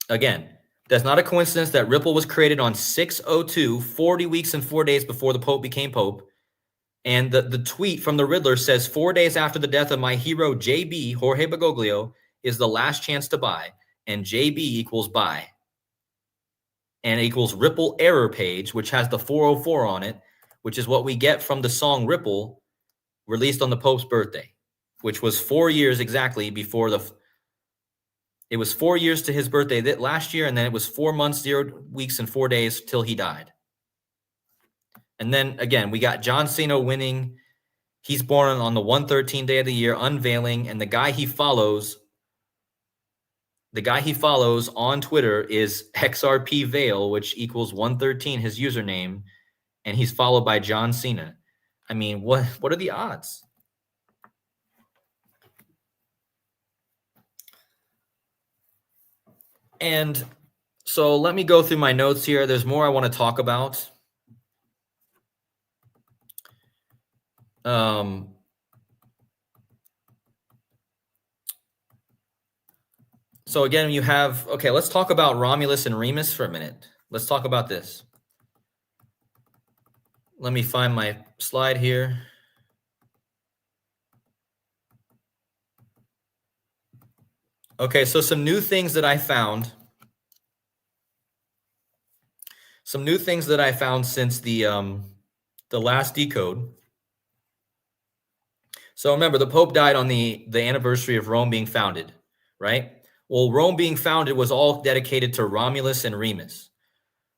Again, that's not a coincidence that Ripple was created on 6/02, 40 weeks and 4 days before the Pope became Pope. And the tweet from the Riddler says, 4 days after the death of my hero, JB, Jorge Bergoglio, is the last chance to buy. And JB equals buy. And it equals Ripple error page, which has the 404 on it, which is what we get from the song Ripple, released on the Pope's birthday, which was 4 years exactly before it was 4 years to his birthday last year, and then it was 4 months, 0 weeks, and 4 days till he died. And then again, we got John Cena winning. He's born on the 113 day of the year, unveiling, and the guy he follows on Twitter is XRP Veil, which equals 113, his username, and he's followed by John Cena. I mean, what are the odds? And so let me go through my notes here. There's more I want to talk about. So again, you have, okay, let's talk about Romulus and Remus for a minute. Let's talk about this. Let me find my slide here. Okay, so some new things that I found. Some new things that I found since the last decode. So remember, the Pope died on the anniversary of Rome being founded, right? Well, Rome being founded was all dedicated to Romulus and Remus.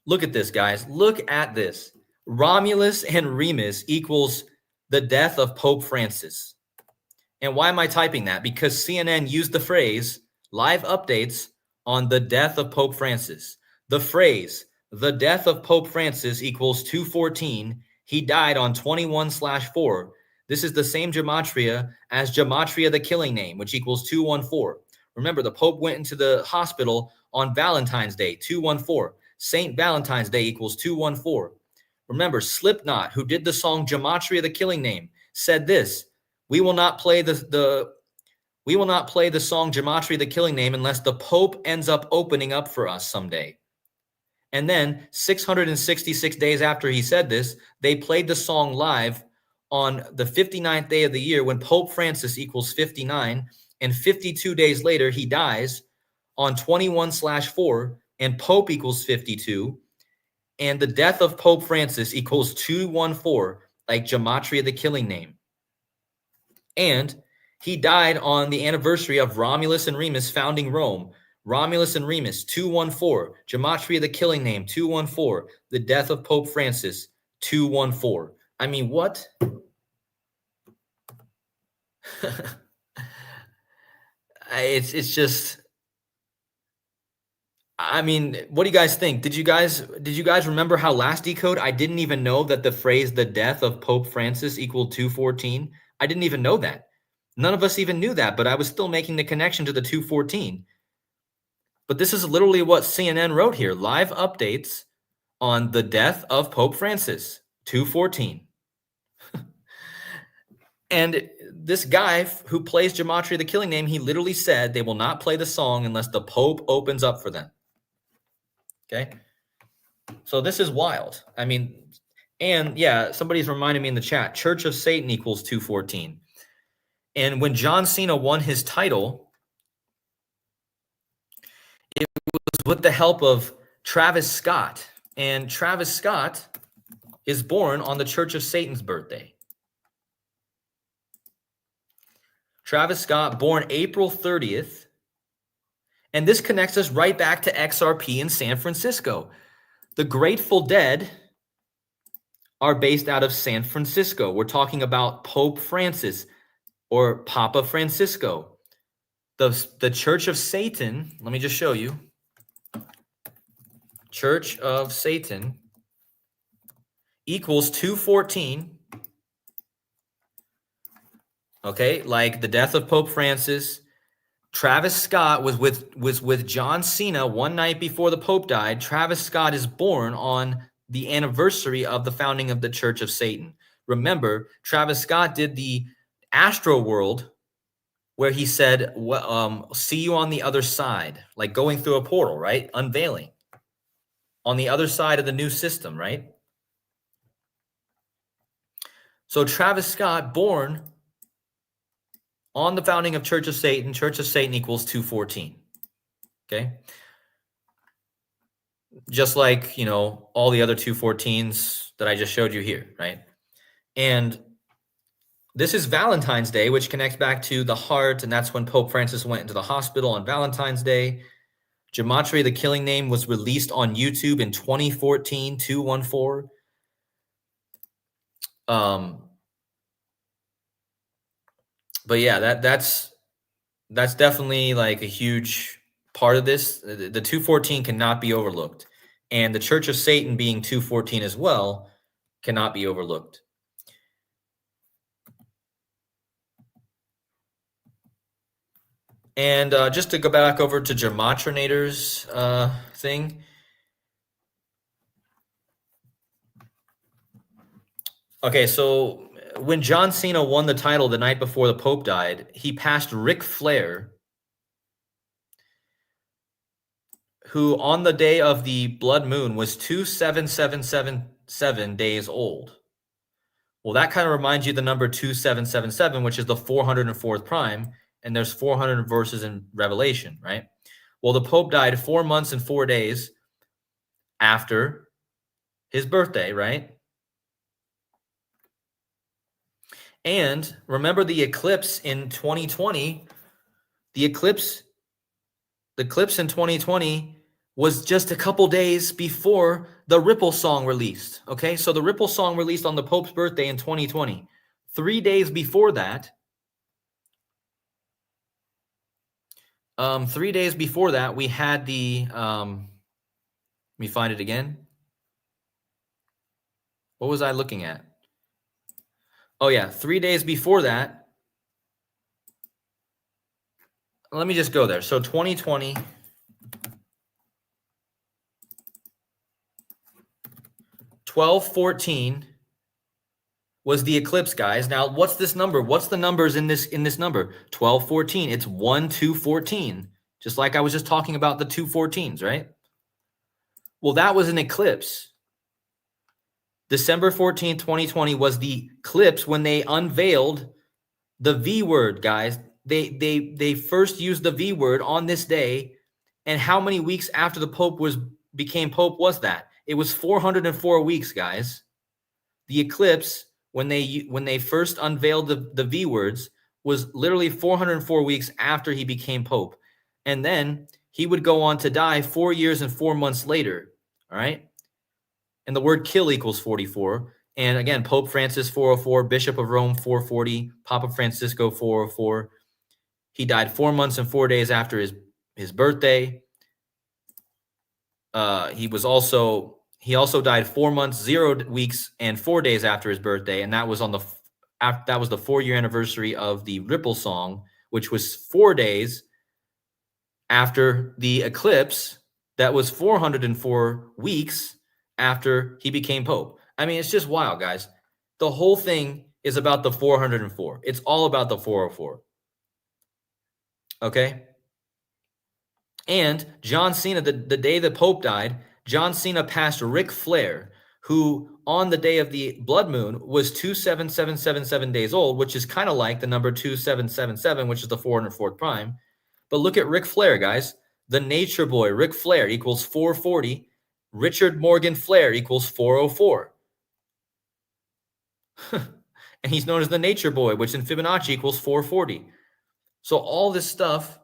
Look at this, guys. Look at this. Romulus and Remus equals the death of Pope Francis. And why am I typing that? Because CNN used the phrase live updates on the death of Pope Francis. The phrase, the death of Pope Francis equals 214. He died on 21/4. This is the same gematria as Gematria, the killing name, which equals 214. Remember, the Pope went into the hospital on Valentine's Day, 214. Saint Valentine's Day equals 214. Remember, Slipknot, who did the song Gematria, the killing name, said this: we will not play the song Gematria, the killing name, unless the Pope ends up opening up for us someday. And then 666 days after he said this, they played the song live on the 59th day of the year when Pope Francis equals 59. And 52 days later, he dies on 21/4, and Pope equals 52. And the death of Pope Francis equals 214, like Gematria, the killing name. And he died on the anniversary of Romulus and Remus founding Rome. Romulus and Remus, 214. Gematria, the killing name, 214. The death of Pope Francis, 214. I mean, what? It's just, I mean, what do you guys think? Did you guys remember how last decode I didn't even know that the phrase "the death of Pope Francis" equaled 214? I didn't even know that. None of us even knew that, but I was still making the connection to the 214. But this is literally what CNN wrote here. Live updates on the death of Pope Francis, 214. And this guy who plays Gematria, the killing name, he literally said they will not play the song unless the Pope opens up for them. Okay? So this is wild. I mean, and yeah, somebody's reminding me in the chat, Church of Satan equals 214. And when John Cena won his title, it was with the help of Travis Scott. And Travis Scott is born on the Church of Satan's birthday. Travis Scott, born April 30th. And this connects us right back to XRP in San Francisco. The Grateful Dead are based out of San Francisco. We're talking about Pope Francis or Papa Francisco. The Church of Satan, let me just show you. Church of Satan equals 214. Okay, like the death of Pope Francis. Travis Scott was with John Cena one night before the Pope died. Travis Scott is born on the anniversary of the founding of the Church of Satan. Remember, Travis Scott did the Astro World where he said, see you on the other side, like going through a portal, right? Unveiling. On the other side of the new system, right? So Travis Scott, born on the founding of Church of Satan equals 214. Okay? Just like, all the other 214s that I just showed you here, right? And this is Valentine's Day, which connects back to the heart, and that's when Pope Francis went into the hospital on Valentine's Day. Gematria, the killing name, was released on YouTube in 2014, 214. But yeah, that's definitely like a huge part of this. The 214 cannot be overlooked. And the Church of Satan being 214 as well cannot be overlooked. And just to go back over to Gematrinator's thing. Okay, so when John Cena won the title the night before the Pope died, he passed Ric Flair, who on the day of the blood moon was 27777 days old. Well, that kind of reminds you of the number 2777, which is the 404th prime, and there's 400 verses in Revelation, right? Well, the Pope died 4 months and 4 days after his birthday, right? And remember the eclipse in 2020, the eclipse in 2020 was just a couple days before the Ripple song released. Okay, so the Ripple song released on the Pope's birthday in 2020. 3 days before that, 3 days before that, we had the, let me find it again. What was I looking at? Oh yeah, 3 days before that. Let me just go there. So 2020. 1214 was the eclipse, guys. Now, what's this number? What's the numbers in this number? 1214. It's 1, 2, 14. Just like I was just talking about the 214s, right? Well, that was an eclipse. December 14th, 2020 was the eclipse when they unveiled the V word, guys. They first used the V word on this day. And how many weeks after the Pope became Pope was that? It was 404 weeks, guys. The eclipse, when they first unveiled the V words, was literally 404 weeks after he became Pope. And then he would go on to die 4 years and 4 months later. All right. And the word kill equals 44. And again, Pope Francis, 404, Bishop of Rome, 440, Papa Francisco, 404. He died 4 months and 4 days after his birthday. He also died 4 months, 0 weeks, and 4 days after his birthday, and that was the 4-year anniversary of the Ripple song, which was 4 days after the eclipse. That was 404 weeks after he became Pope. I mean, it's just wild, guys. The whole thing is about the 404. It's all about the 404. Okay? And John Cena, the day the Pope died, John Cena passed Ric Flair, who on the day of the blood moon was 27777 days old, which is kind of like the number 2777, which is the 404th prime. But look at Ric Flair, guys. The nature boy, Ric Flair, equals 440. Richard Morgan Flair equals 404. And he's known as the nature boy, which in Fibonacci equals 440. So all this stuff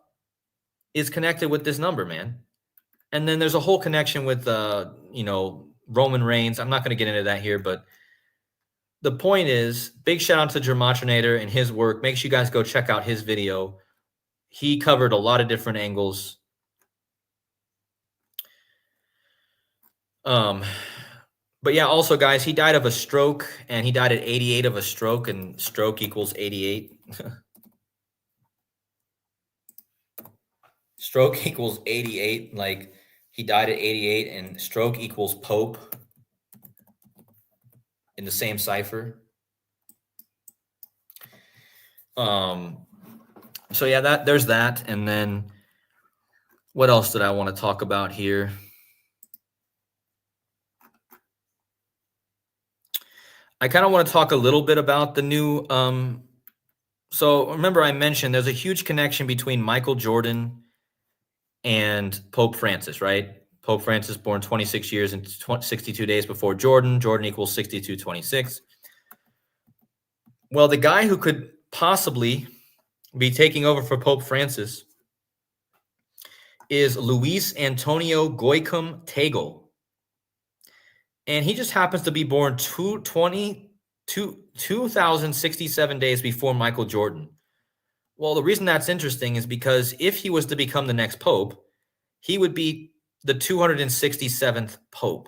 is connected with this number, man. And then there's a whole connection with, Roman Reigns. I'm not going to get into that here, but the point is, big shout out to Gematria and his work. Make sure you guys go check out his video. He covered a lot of different angles. But yeah, also, guys, he died of a stroke, and he died at 88 of a stroke, and stroke equals 88. Stroke equals 88. Like, he died at 88, and stroke equals Pope in the same cipher. So yeah, there's that. And then what else did I want to talk about here? I kind of want to talk a little bit about the new so remember I mentioned there's a huge connection between Michael Jordan and Pope Francis, right? Pope Francis born 26 years and 62 days before Jordan. Jordan equals 6226. Well, the guy who could possibly be taking over for Pope Francis is Luis Antonio Goicum Tegel. And he just happens to be born 2,067 days before Michael Jordan. Well, the reason that's interesting is because if he was to become the next pope, he would be the 267th pope.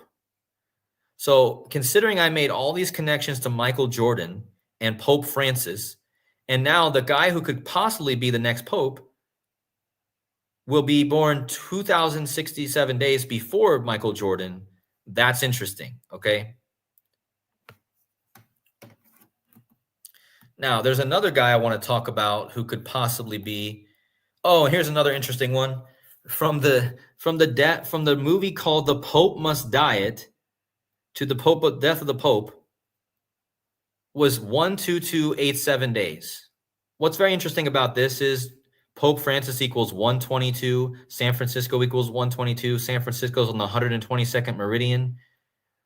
So considering I made all these connections to Michael Jordan and Pope Francis, and now the guy who could possibly be the next pope will be born 2,067 days before Michael Jordan. That's interesting, okay? Now, there's another guy I want to talk about who could possibly be. Oh, and here's another interesting one from the movie called The Pope Must Diet to the Death of the Pope was 12287 days. What's very interesting about this is Pope Francis equals 122, San Francisco equals 122, San Francisco's on the 122nd meridian.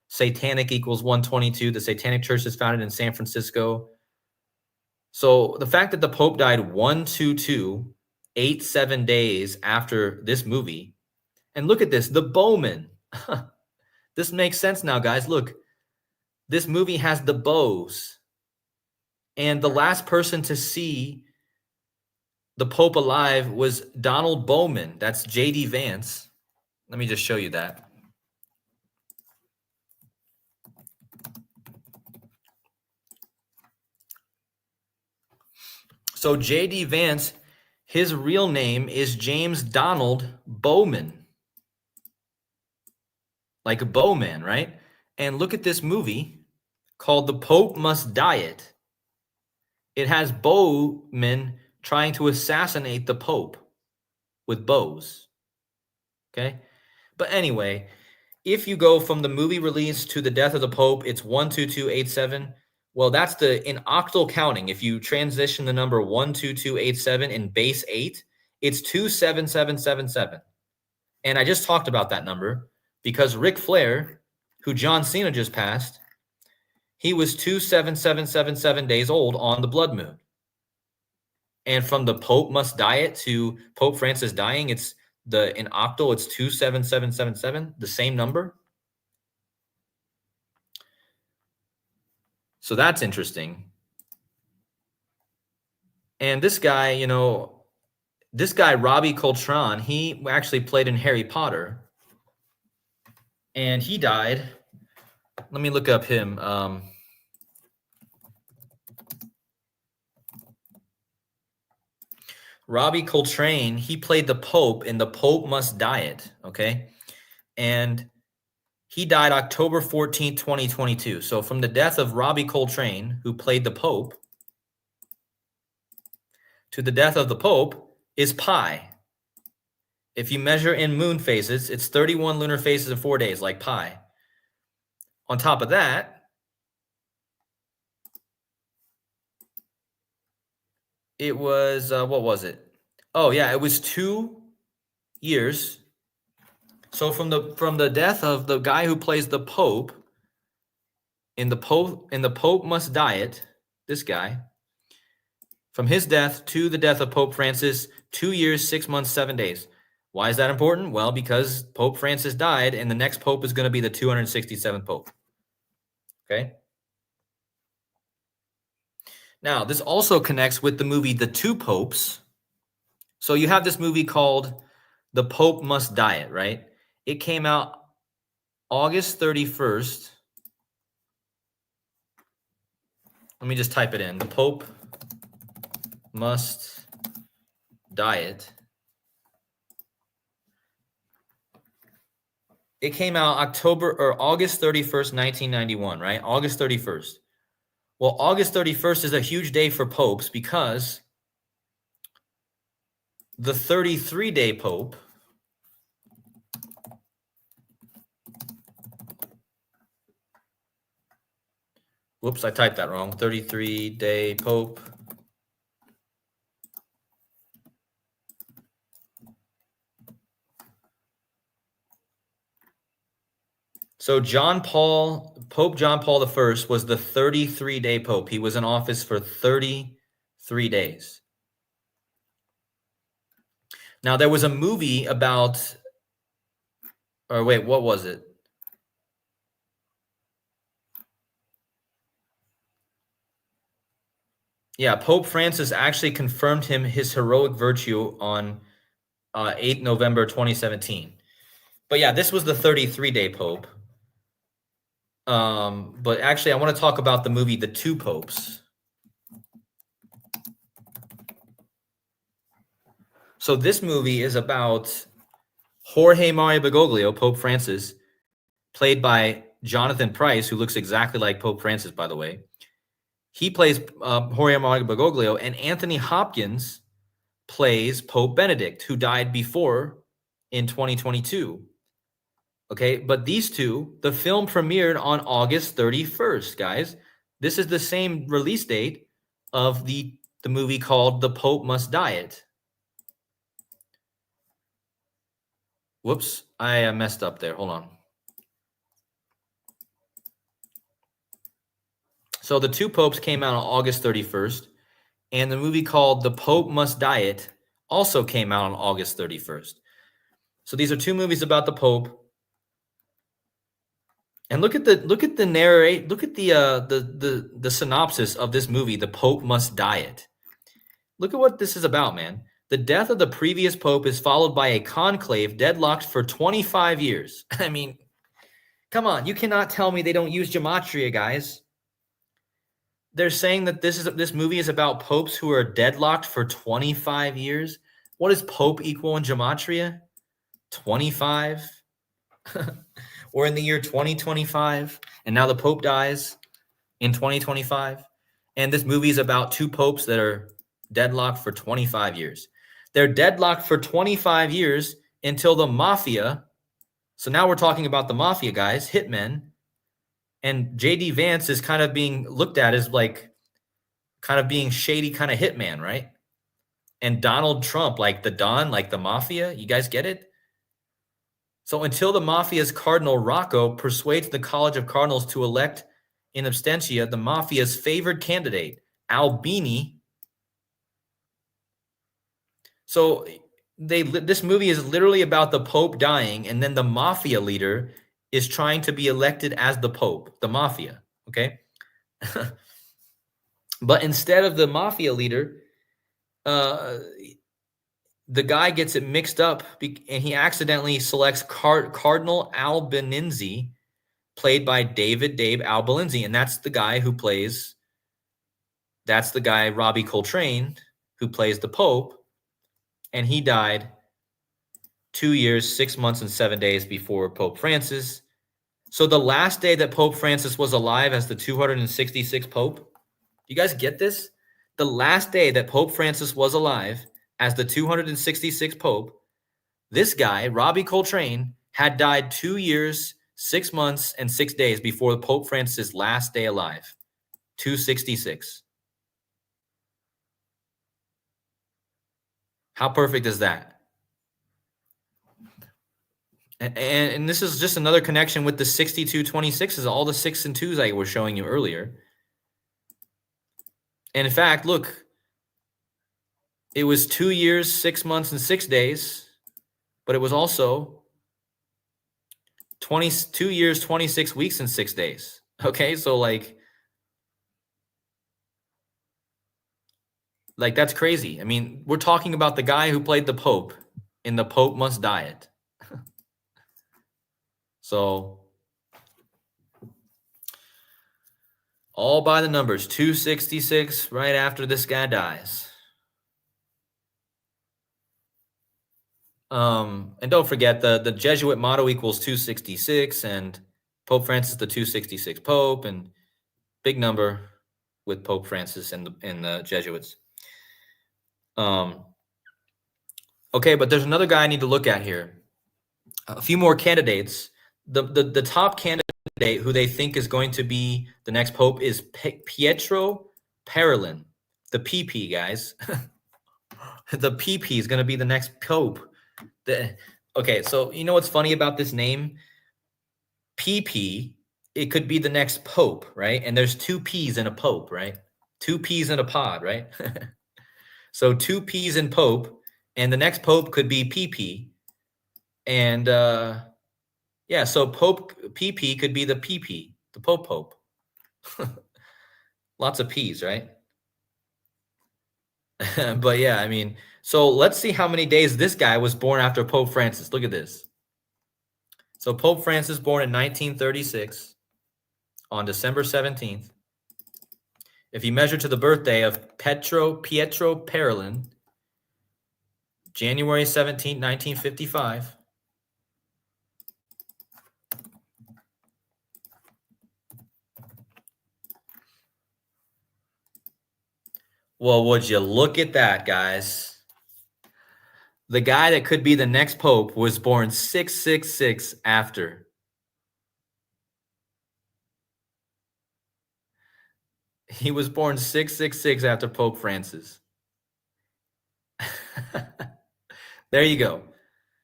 Satanic equals 122. The Satanic Church is founded in San Francisco. So the fact that the Pope died 12287 days after this movie, and look at this, the bowman. This makes sense now, guys. Look, this movie has the bows. And the last person to see the Pope alive was Donald Bowman. That's J.D. Vance. Let me just show you that. So J.D. Vance, his real name is James Donald Bowman. Like a bowman, right? And look at this movie called The Pope Must Diet. It has bowmen trying to assassinate the Pope with bows. Okay? But anyway, if you go from the movie release to the death of the Pope, it's 12287. Well, that's in octal counting. If you transition the number 12287 in base 8, it's 27777. And I just talked about that number because Ric Flair, who John Cena just passed, he was 27777 days old on the blood moon. And from the Pope Must Diet to Pope Francis dying, it's in octal, it's 27777, the same number. So that's interesting. And this guy, Robbie Coltrane, he actually played in Harry Potter. And he died. Let me look up him. Robbie Coltrane, he played the Pope in The Pope Must Diet, okay? And he died October 14th, 2022. So from the death of Robbie Coltrane, who played the Pope, to the death of the Pope is pi. If you measure in moon phases, it's 31 lunar phases in 4 days, like pi. On top of that, it was, what was it? Oh, yeah, it was 2 years. So from the death of the guy who plays the Pope in the Pope Must Diet, this guy, from his death to the death of Pope Francis, 2 years, 6 months, 7 days. Why is that important? Well, because Pope Francis died, and the next Pope is going to be the 267th Pope. Okay? Now, this also connects with the movie The Two Popes. So you have this movie called The Pope Must Diet, right? It came out August 31st. Let me just type it in. The Pope Must Diet. It came out August 31st, 1991, right? August 31st. Well, August 31st is a huge day for popes because the 33-day Pope, whoops, I typed that wrong. 33-day Pope. So Pope John Paul I was the 33-day Pope. He was in office for 33 days. Now, there was a movie about, or wait, what was it? Yeah, Pope Francis actually confirmed his heroic virtue on 8 November 2017. But yeah, this was the 33-day Pope. But actually, I want to talk about the movie The Two Popes. So this movie is about Jorge Mario Bergoglio, Pope Francis, played by Jonathan Pryce, who looks exactly like Pope Francis, by the way. He plays Jorge Mario Bergoglio, and Anthony Hopkins plays Pope Benedict, who died before in 2022. Okay, but these two, the film premiered on August 31st, guys. This is the same release date of the movie called The Pope Must Diet. Whoops, I messed up there. Hold on. So The Two Popes came out on August 31st, and the movie called The Pope Must Diet also came out on August 31st. So these are two movies about the Pope. And look at the synopsis of this movie, The Pope Must Diet. Look at what this is about, man. The death of the previous pope is followed by a conclave deadlocked for 25 years. I mean, come on, you cannot tell me they don't use Gematria, guys. They're saying that this movie is about popes who are deadlocked for 25 years. What does pope equal in Gematria? 25. We're in the year 2025, and now the Pope dies in 2025. And this movie is about two popes that are deadlocked for 25 years. They're deadlocked for 25 years until the Mafia. So now we're talking about the Mafia guys, hitmen. And J.D. Vance is kind of being looked at as like kind of being shady kind of hitman, right? And Donald Trump, like the Don, like the Mafia. You guys get it? So until the Mafia's Cardinal Rocco persuades the College of Cardinals to elect in absentia the Mafia's favored candidate, Albini. So This movie is literally about the Pope dying, and then the Mafia leader is trying to be elected as the Pope, the Mafia. Okay. But instead of the Mafia leader, uh, the guy gets it mixed up, and he accidentally selects Cardinal Albanese, played by Dave Albalinzi, and that's the guy who plays. That's the guy Robbie Coltrane who plays the Pope, and he died 2 years, 6 months, and 7 days before Pope Francis. So the last day that Pope Francis was alive as the 266th Pope, you guys get this? The last day that Pope Francis was alive as the 266th Pope, this guy, Robbie Coltrane, had died 2 years, 6 months, and 6 days before Pope Francis' last day alive. 266. How perfect is that? And this is just another connection with the 6226s, all the 6 and 2s I was showing you earlier. And in fact, look, it was 2 years, 6 months, and 6 days, but it was also 22 years, 26 weeks, and 6 days. Okay, so like that's crazy. I mean, we're talking about the guy who played the Pope in The Pope Must Diet. So all by the numbers, 266 right after this guy dies. And don't forget the Jesuit motto equals 266, and Pope Francis the 266 Pope, and big number with Pope Francis and the Jesuits. Okay, but there's another guy I need to look at here. A few more candidates. The top candidate who they think is going to be the next Pope is Pietro Parolin, the PP, guys. The PP is going to be the next Pope. Okay, so you know what's funny about this name? PP, it could be the next Pope, right? And there's 2 P's in a Pope, right? 2 P's in a pod, right? So 2 P's in Pope, and the next Pope could be PP. And yeah, so Pope PP could be the PP, the Pope. Lots of P's, right? But yeah, I mean, so let's see how many days this guy was born after Pope Francis. Look at this. So Pope Francis born in 1936 on December 17th. If you measure to the birthday of Pietro Parolin, January 17th, 1955. Well, would you look at that, guys? The guy that could be the next Pope was born 666 after. He was born 666 after Pope Francis. There you go.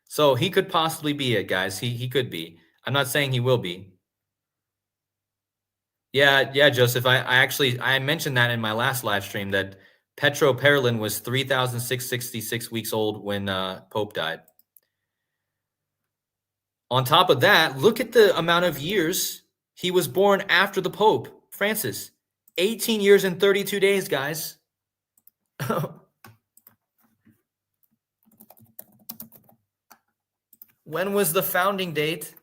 So he could possibly be it, guys. He could be. I'm not saying he will be. Yeah, Joseph. I mentioned that in my last live stream that Pietro Parolin was 3,666 weeks old when Pope died. On top of that, look at the amount of years he was born after the Pope Francis. 18 years and 32 days, guys. When was the founding date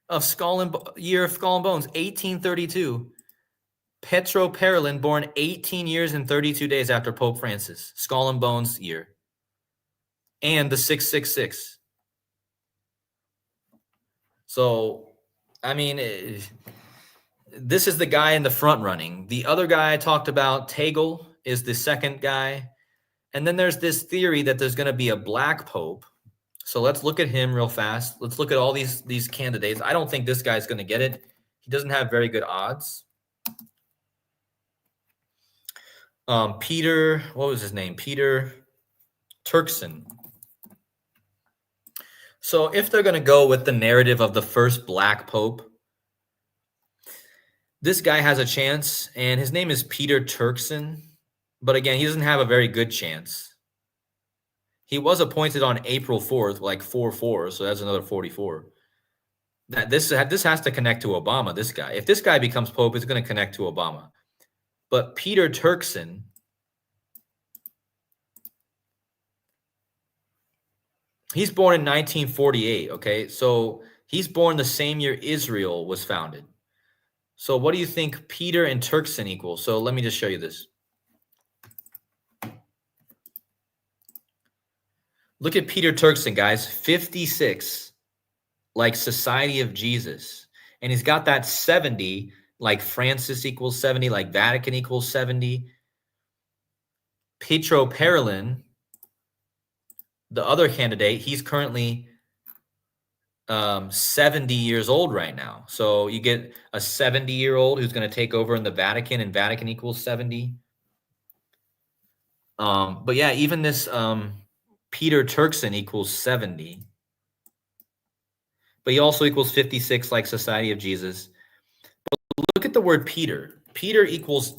of Year of Skull and Bones? 1832. Pietro Parolin, born 18 years and 32 days after Pope Francis. Skull and Bones year. And the 666. So, I mean, this is the guy in the front running. The other guy I talked about, Tegel, is the second guy. And then there's this theory that there's going to be a black Pope. So let's look at him real fast. Let's look at all these candidates. I don't think this guy's going to get it. He doesn't have very good odds. Peter, what was his name? Peter Turkson. So if they're going to go with the narrative of the first black Pope, this guy has a chance, and his name is Peter Turkson. But again, he doesn't have a very good chance. He was appointed on April 4th, like 4/4, so that's another 44. That this has to connect to Obama, this guy. If this guy becomes pope, it's going to connect to Obama. But Peter Turkson, he's born in 1948, okay? So he's born the same year Israel was founded. So what do you think Peter and Turkson equal? So let me just show you this. Look at Peter Turkson, guys, 56, like Society of Jesus. And he's got that 70, like Francis equals 70, like Vatican equals 70. Pietro Parolin, the other candidate, he's currently 70 years old right now. So you get a 70-year-old who's going to take over in the Vatican, and Vatican equals 70. But yeah, even this Peter Turkson equals 70. But he also equals 56, like Society of Jesus. But look at the word Peter. Peter equals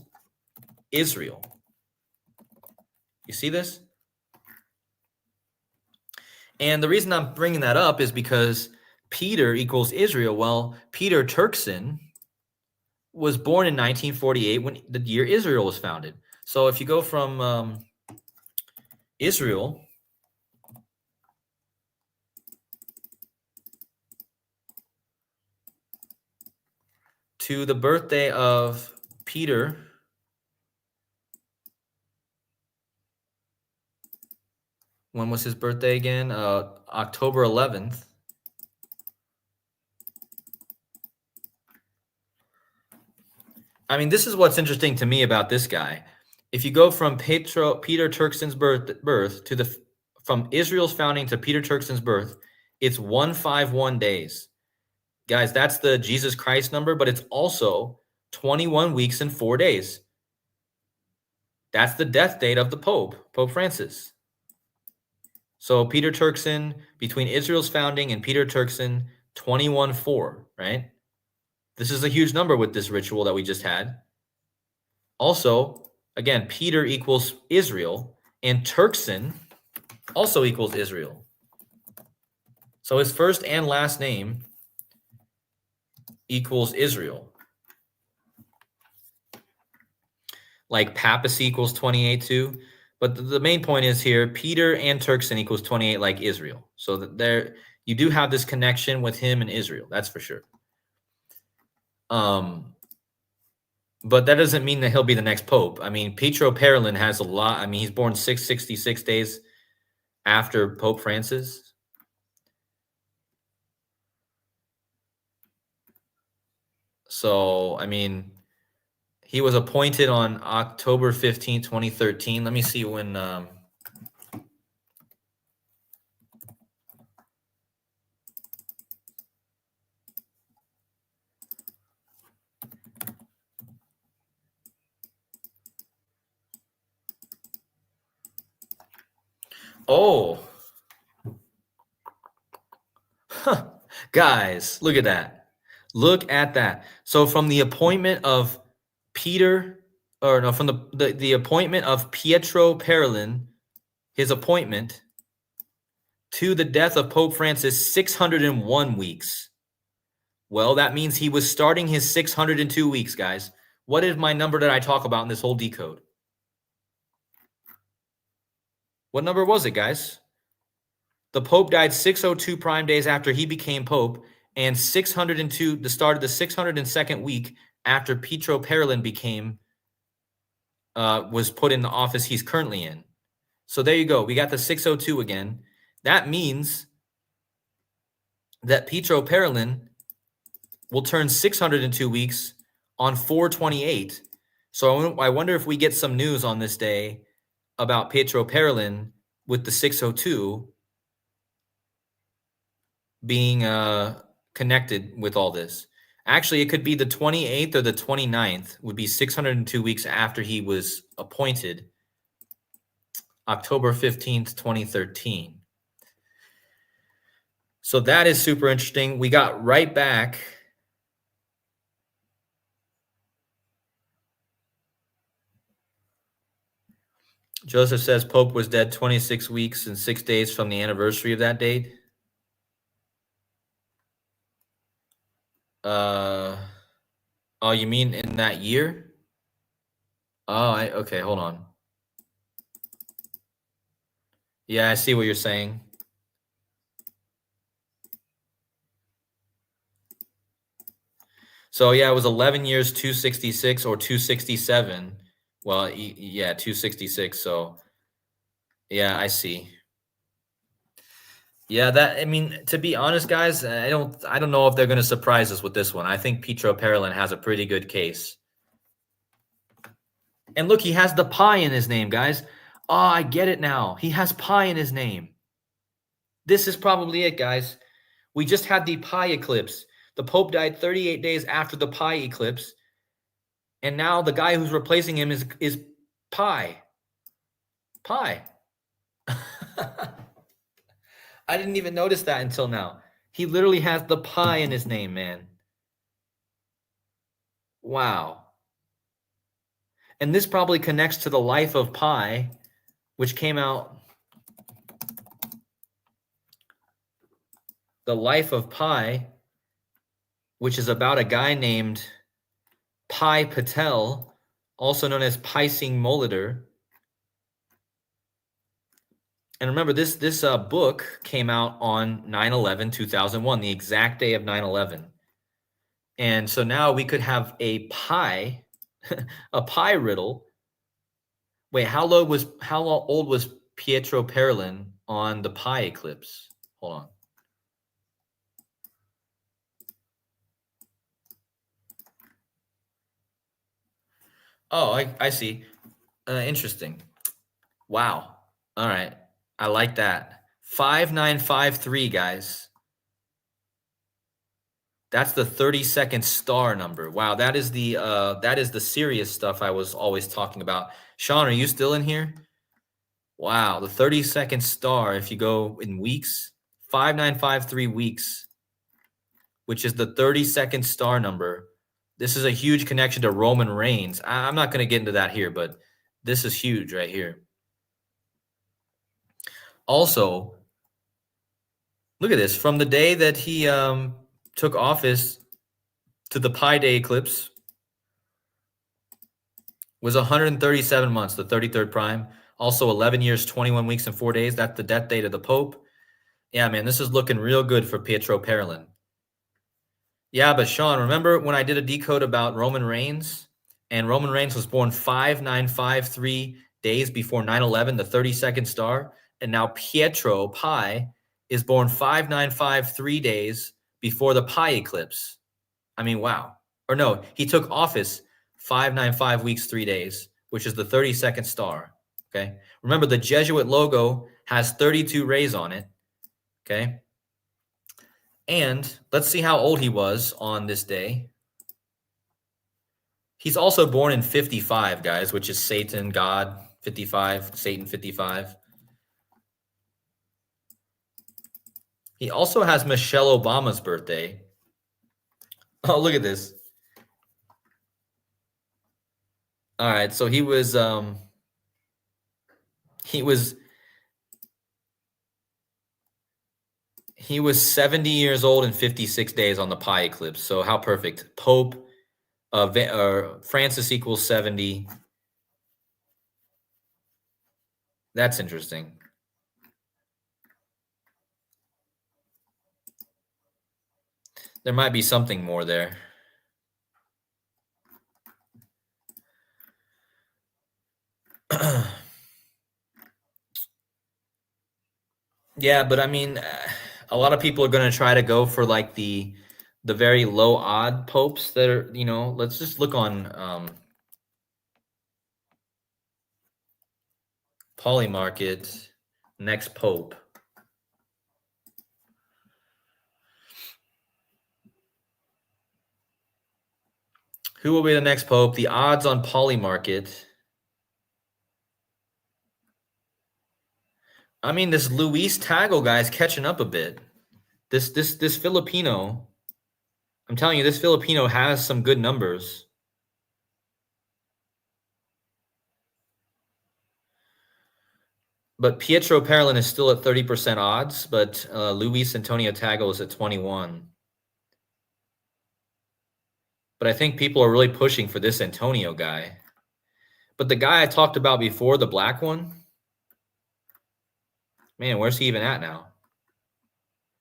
Israel. You see this? And the reason I'm bringing that up is because Peter equals Israel. Well, Peter Turkson was born in 1948 when the year Israel was founded. So if you go from Israel to the birthday of Peter, when was his birthday again? October 11th. I mean, this is what's interesting to me about this guy. If you go from Peter Turkson's birth to from Israel's founding to Peter Turkson's birth, it's 151 days. Guys, that's the Jesus Christ number, but it's also 21 weeks and 4 days. That's the death date of the Pope Francis. So Peter Turkson, between Israel's founding and Peter Turkson, 21/4, right? This is a huge number with this ritual that we just had. Also, again, Peter equals Israel, and Turkson also equals Israel. So his first and last name equals Israel. Like papacy equals 28 too. But the main point is here, Peter and Turkson equals 28 like Israel. So that there you do have this connection with him and Israel. That's for sure. But that doesn't mean that he'll be the next pope. I mean, Pietro Parolin has a lot. I mean, he's born 666 days after Pope Francis. So, I mean, he was appointed on October 15, 2013. Let me see when oh. Guys, look at that. Look at that. So from the appointment of Peter, or no, from the appointment of Pietro Parolin, his appointment, to the death of Pope Francis, 601 weeks. Well, that means he was starting his 602 weeks, guys. What is my number that I talk about in this whole decode? What number was it, guys? The Pope died 602 prime days after he became Pope, and 602, the start of the 602nd week after Pietro Parolin was put in the office he's currently in. So there you go. We got the 602 again. That means that Pietro Parolin will turn 602 weeks on 4/28. So I wonder if we get some news on this day about Pietro Parolin with the 602 being connected with all this. Actually, it could be the 28th or the 29th, would be 602 weeks after he was appointed, October 15th, 2013. So that is super interesting. We got right back. Joseph says Pope was dead 26 weeks and 6 days from the anniversary of that date. Uh, oh, you mean in that year? Oh, okay, hold on. Yeah, I see what you're saying. So yeah, it was 11 years, 266 or 267. Well, yeah, 266. So yeah, I see. Yeah, I mean, to be honest, guys, I don't know if they're going to surprise us with this one. I think Pietro Parolin has a pretty good case. And look, he has the pi in his name, guys. Oh, I get it now. He has pi in his name. This is probably it, guys. We just had the pi eclipse. The Pope died 38 days after the pi eclipse. And now the guy who's replacing him is pi. Pi. I didn't even notice that until now. He literally has the pi in his name, man. Wow. And this probably connects to the life of Pi, which came out. The Life of Pi, which is about a guy named Pi Patel, also known as Pi Singh Molitor. And remember, this book came out on 9/11/2001, the exact day of 9/11. And so now we could have a pi, a pi riddle. Wait, how old was Pietro Parolin on the pi eclipse? Hold on. Oh, I see. Interesting. Wow. All right. I like that. 5953, guys. That's the 32nd star number. Wow, that is the serious stuff I was always talking about. Sean, are you still in here? Wow, the 32nd star, if you go in weeks, 5953 weeks, which is the 32nd star number. This is a huge connection to Roman reigns. I'm not going to get into that here, but this is huge right here. Also, look at this. From the day that he took office to the Pi Day eclipse was 137 months, the 33rd prime. Also 11 years, 21 weeks, and 4 days. That's the death date of the Pope. Yeah, man, this is looking real good for Pietro Parolin. Yeah, but Sean, remember when I did a decode about Roman reigns? And Roman Reigns was born 5953 days before 9/11, the 32nd star. And now Pietro Pi is born 5953 days before the Pi eclipse. I mean, wow. Or no, he took office 595 weeks, 3 days, which is the 32nd star. Okay. Remember, the Jesuit logo has 32 rays on it. Okay. And let's see how old he was on this day. He's also born in 55, guys, which is Satan, God, 55, Satan, 55. He also has Michelle Obama's birthday. Oh, look at this. All right, so he was 70 years old and 56 days on the Pi eclipse. So how perfect. Pope Francis equals 70. That's interesting. There might be something more there. Yeah, but I mean, a lot of people are going to try to go for like the very low odd popes that are, let's just look on Polymarket, next pope. Who will be the next pope? The odds on Polymarket. I mean, this Luis Tagle guy is catching up a bit. This Filipino, I'm telling you, this Filipino has some good numbers. But Pietro Parolin is still at 30% odds, but Luis Antonio Tagle is at 21. But I think people are really pushing for this Antonio guy. But the guy I talked about before, the black one, man, where's he even at now?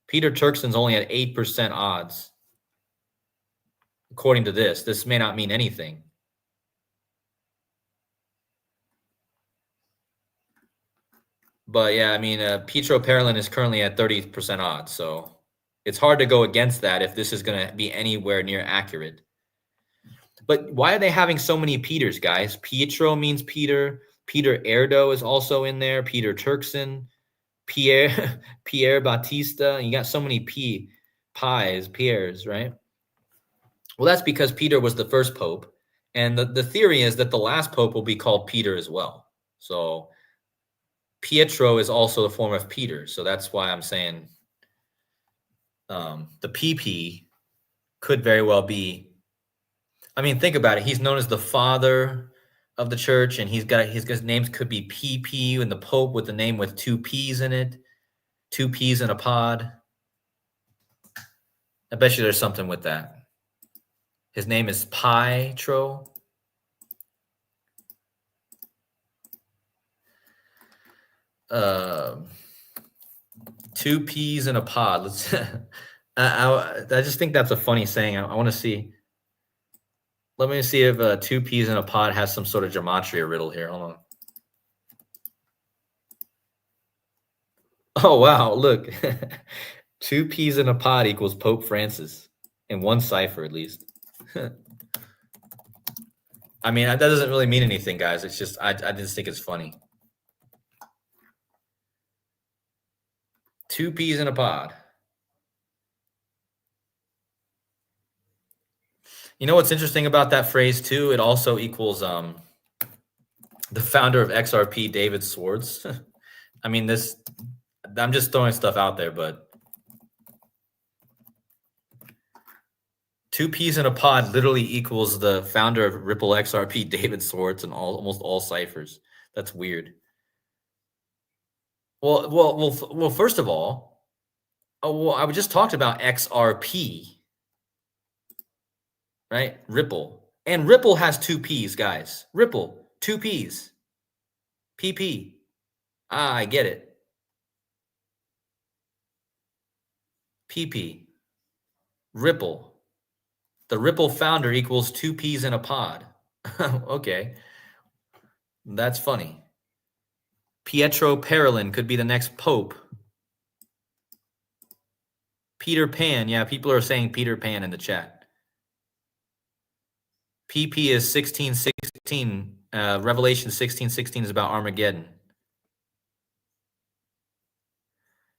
Peter Turkson's only at 8% odds. According to this, this may not mean anything. But yeah, I mean, Pietro Parolin is currently at 30% odds, so it's hard to go against that if this is going to be anywhere near accurate. But why are they having so many Peters, guys? Pietro means Peter. Peter Erdo is also in there. Peter Turkson, Pierre, Pierre Batista. You got so many Pierres, right? Well, that's because Peter was the first pope, and the theory is that the last pope will be called Peter as well. So Pietro is also a form of Peter, so that's why I'm saying the PP could very well be. I mean, think about it. He's known as the father of the church, and his names could be PP, and the Pope with the name with two P's in it, two P's in a pod. I bet you there's something with that. His name is Pietro. Two P's in a pod. Let's. I just think that's a funny saying. I want to see. Let me see if two P's in a pod has some sort of gematria riddle here. Hold on. Oh wow! Look, two P's in a pod equals Pope Francis in one cipher at least. I mean, that doesn't really mean anything, guys. It's just I just think it's funny. Two P's in a pod. You know what's interesting about that phrase too? It also equals the founder of XRP, David Swords. I mean, this. I'm just throwing stuff out there, but two P's in a pod literally equals the founder of Ripple XRP, David Swords, in almost all ciphers. That's weird. Well. First of all, I just talked about XRP, right? Ripple, and Ripple has two P's, guys. Ripple, two P's. PP. Ah, I get it. PP. Ripple. The Ripple founder equals two P's in a pod. Okay, that's funny. Pietro Parolin could be the next pope. Peter Pan. Yeah, people are saying Peter Pan in the chat. PP is 16:16. Revelation 16:16 is about Armageddon.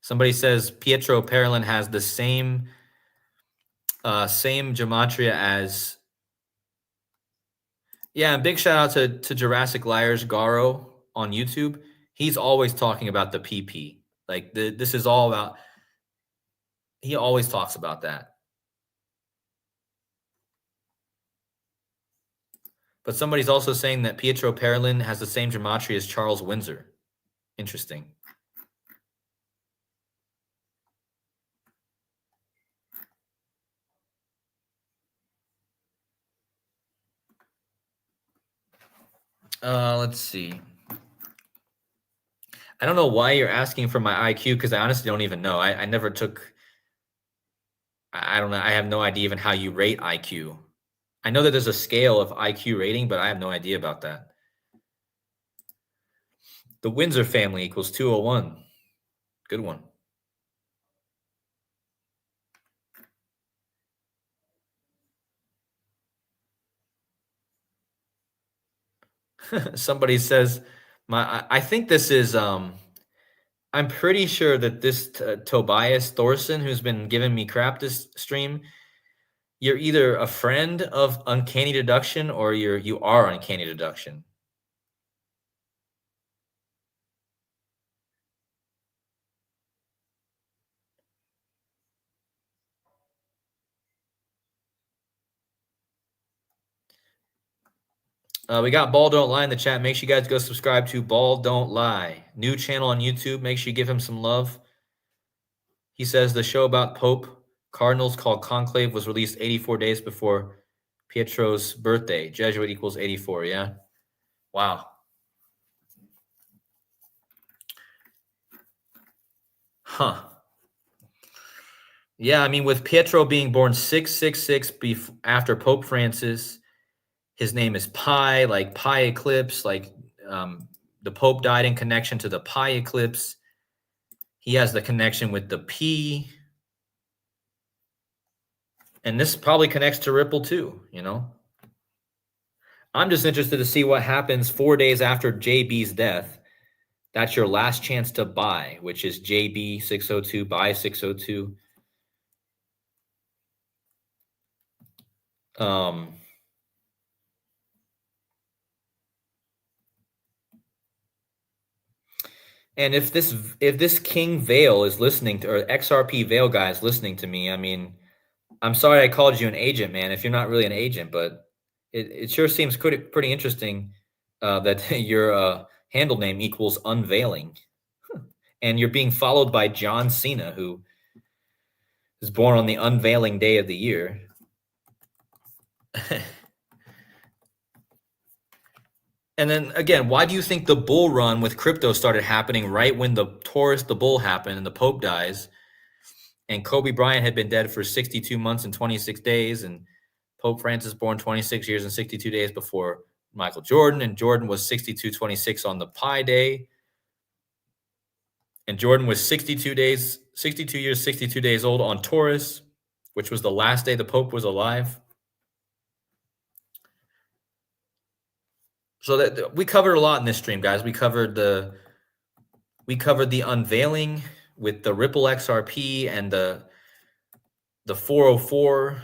Somebody says Pietro Parolin has the same gematria as. Yeah, and big shout out to Jurassic Liars Garo on YouTube. He's always talking about the PP. Like this is all about. He always talks about that. But somebody's also saying that Pietro Parolin has the same gematria as Charles Windsor. Interesting. Let's see. I don't know why you're asking for my IQ because I honestly don't even know. I never took. I don't know. I have no idea even how you rate IQ. I know that there's a scale of IQ rating, but I have no idea about that. The Windsor family equals 201. Good one. Somebody says, I think this is I'm pretty sure that this Tobias Thorson, who's been giving me crap this stream, you're either a friend of Uncanny Deduction or you are Uncanny Deduction. We got Ball Don't Lie in the chat. Make sure you guys go subscribe to Ball Don't Lie. New channel on YouTube. Make sure you give him some love. He says the show about Pope Cardinals called Conclave was released 84 days before Pietro's birthday. Jesuit equals 84, yeah? Wow. Huh. Yeah, I mean, with Pietro being born 666 after Pope Francis, his name is Pi, like Pi eclipse, like the Pope died in connection to the Pi eclipse. He has the connection with the P. And this probably connects to Ripple too, you know? I'm just interested to see what happens 4 days after JB's death. That's your last chance to buy, which is JB 602, buy 602. And if this King Vale is listening to, or XRP Vale guy is listening to me, I mean, I'm sorry I called you an agent, man, if you're not really an agent, but it sure seems pretty interesting that your handle name equals Unveiling. And you're being followed by John Cena, who is born on the unveiling day of the year. And then again, why do you think the bull run with crypto started happening right when the Taurus, the bull happened and the Pope dies? And Kobe Bryant had been dead for 62 months and 26 days. And Pope Francis born 26 years and 62 days before Michael Jordan. And Jordan was 62-26 on the Pi Day. And Jordan was 62 years, 62 days old on Taurus, which was the last day the Pope was alive. So that we covered a lot in this stream, guys. We covered the unveiling with the Ripple XRP and the 404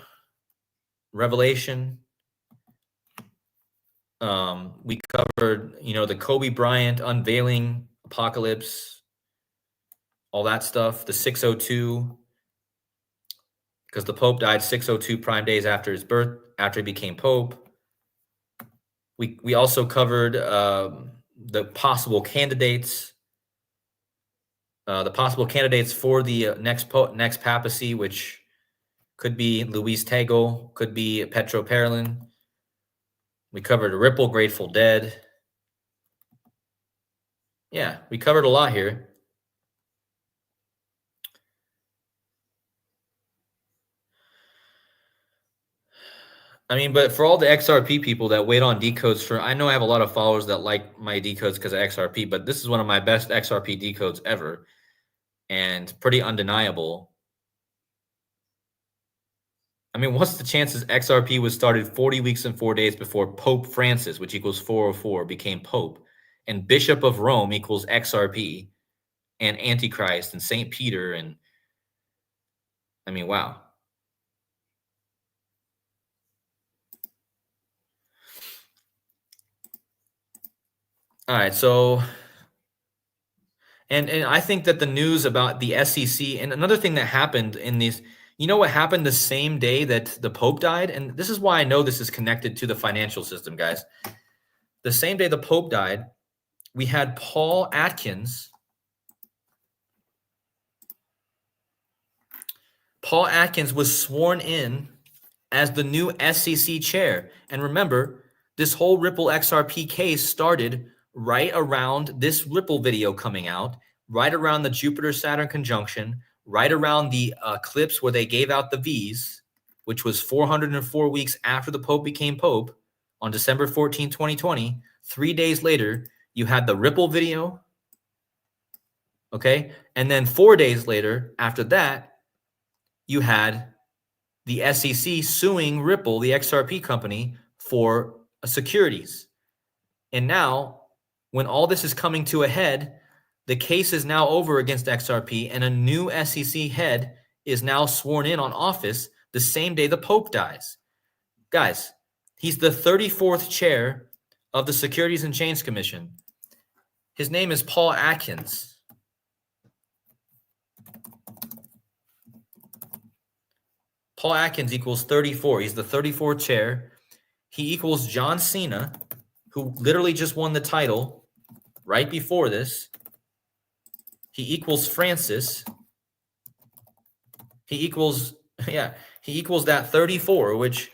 revelation. We covered, the Kobe Bryant unveiling apocalypse, all that stuff. The 602, because the Pope died 602 prime days after his birth, after he became Pope. We also covered the possible candidates. The possible candidates for the next papacy, which could be Luis Tego, could be Petro Parolin. We covered Ripple, Grateful Dead. Yeah, we covered a lot here. I mean, but for all the XRP people that wait on decodes I know I have a lot of followers that like my decodes because of XRP, but this is one of my best XRP decodes ever and pretty undeniable. I mean, what's the chances XRP was started 40 weeks and 4 days before Pope Francis, which equals 404, became Pope, and Bishop of Rome equals XRP, and Antichrist, and St. Peter, and I mean, wow. All right, so, and I think that the news about the SEC, and another thing that happened in these, what happened the same day that the Pope died? And this is why I know this is connected to the financial system, guys. The same day the Pope died, we had Paul Atkins. Paul Atkins was sworn in as the new SEC chair. And remember, this whole Ripple XRP case started right around this Ripple video coming out, right around the Jupiter-Saturn conjunction, right around the eclipse where they gave out the Vs, which was 404 weeks after the Pope became Pope on December 14, 2020. 3 days later, you had the Ripple video, okay? And then 4 days later, after that, you had the SEC suing Ripple, the XRP company, for securities. And now, when all this is coming to a head, the case is now over against XRP, and a new SEC head is now sworn in on office the same day the Pope dies. Guys, he's the 34th chair of the Securities and Exchange Commission. His name is Paul Atkins. Paul Atkins equals 34. He's the 34th chair. He equals John Cena. who literally just won the title right before this. He equals Francis. He equals, yeah, he equals that 34, which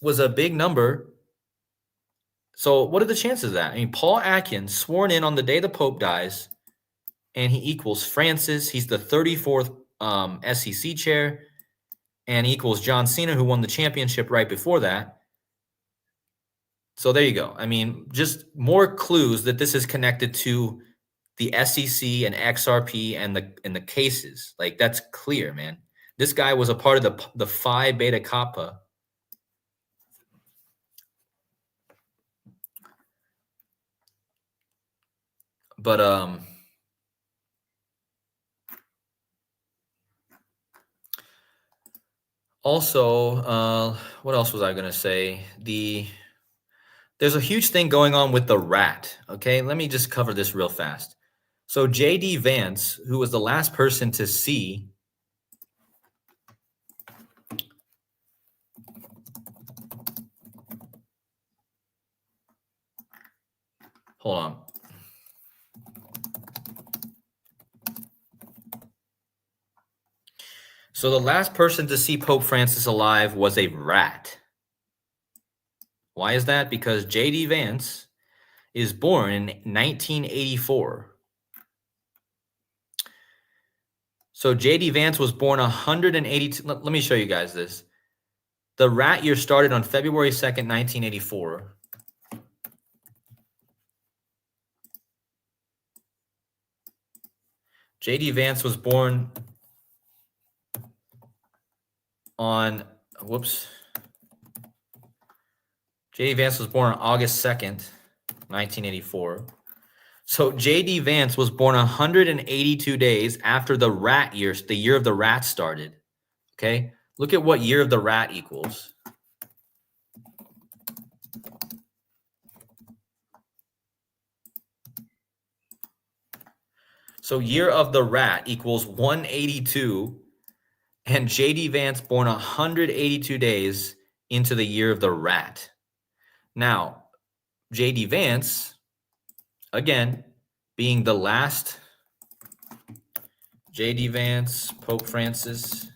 was a big number. So what are the chances of that? I mean, Paul Atkins sworn in on the day the Pope dies, and he equals Francis. He's the 34th SEC chair, and he equals John Cena, who won the championship right before that. So there you go. I mean, just more clues that this is connected to the SEC and XRP and the cases. Like, that's clear, man. This guy was a part of the Phi Beta Kappa. But also, what else was I gonna say? There's a huge thing going on with the rat. Okay, let me just cover this real fast. So JD Vance, who was the last person to see hold on. So the last person to see Pope Francis alive was a rat. Why is that? Because JD Vance is born in 1984. So JD Vance was born 182. Let me show you guys this. The rat year started on February 2nd, 1984. JD Vance was born on, JD Vance was born on August 2nd, 1984. So JD Vance was born 182 days after the rat year, the year of the rat started. Okay? Look at what year of the rat equals. So year of the rat equals 182, and JD Vance born 182 days into the year of the rat. Now, JD Vance, again, being the last, JD Vance, Pope Francis.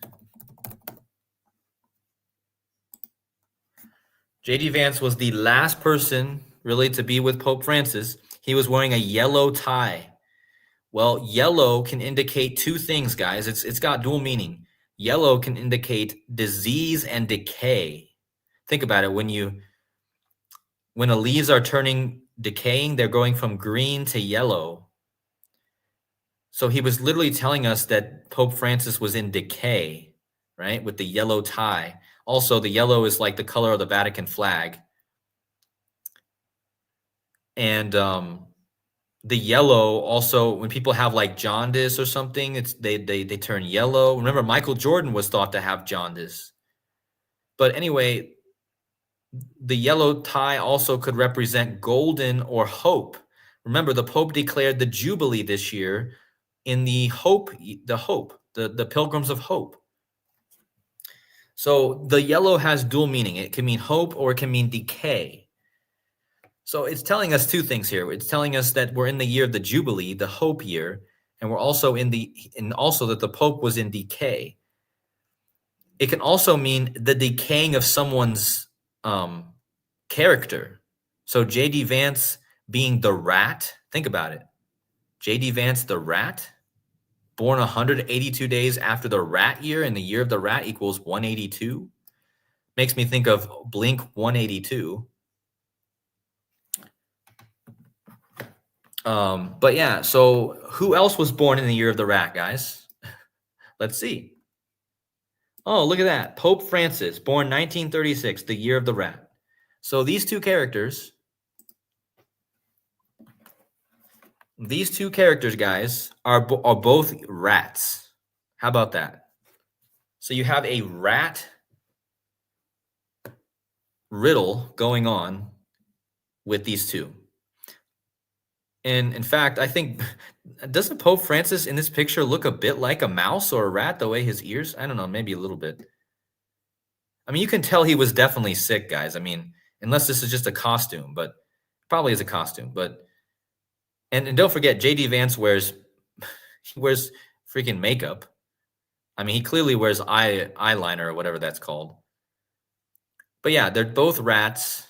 JD Vance was the last person really to be with Pope Francis. He was wearing a yellow tie. Well, yellow can indicate two things, guys. It's got dual meaning. Yellow can indicate disease and decay. Think about it. When the leaves are decaying, they're going from green to yellow. So he was literally telling us that Pope Francis was in decay, right? With the yellow tie. Also, the yellow is like the color of the Vatican flag. And the yellow also, when people have like jaundice or something, they turn yellow. Remember, Michael Jordan was thought to have jaundice. But anyway, the yellow tie also could represent golden or hope. Remember, the Pope declared the Jubilee this year in the Pilgrims of Hope. So the yellow has dual meaning. It can mean hope or it can mean decay. So it's telling us two things here. It's telling us that we're in the year of the Jubilee, the hope year, and we're also also that the Pope was in decay. It can also mean the decaying of someone's character. So JD Vance being the rat, think about it. JD Vance, the rat, born 182 days after the rat year, and the year of the rat equals 182. Makes me think of Blink 182. But yeah, so who else was born in the year of the rat, guys? Let's see. Oh, look at that. Pope Francis, born 1936, the year of the rat. So these two characters, guys, are both rats. How about that? So you have a rat riddle going on with these two. And in fact, I think, doesn't Pope Francis in this picture look a bit like a mouse or a rat, the way his ears? I don't know, maybe a little bit. I mean, you can tell he was definitely sick, guys. I mean, unless this is just a costume, but Probably as a costume, but and don't forget, JD Vance wears he wears freaking makeup. I mean, he clearly wears eyeliner or whatever that's called. But yeah, they're both rats.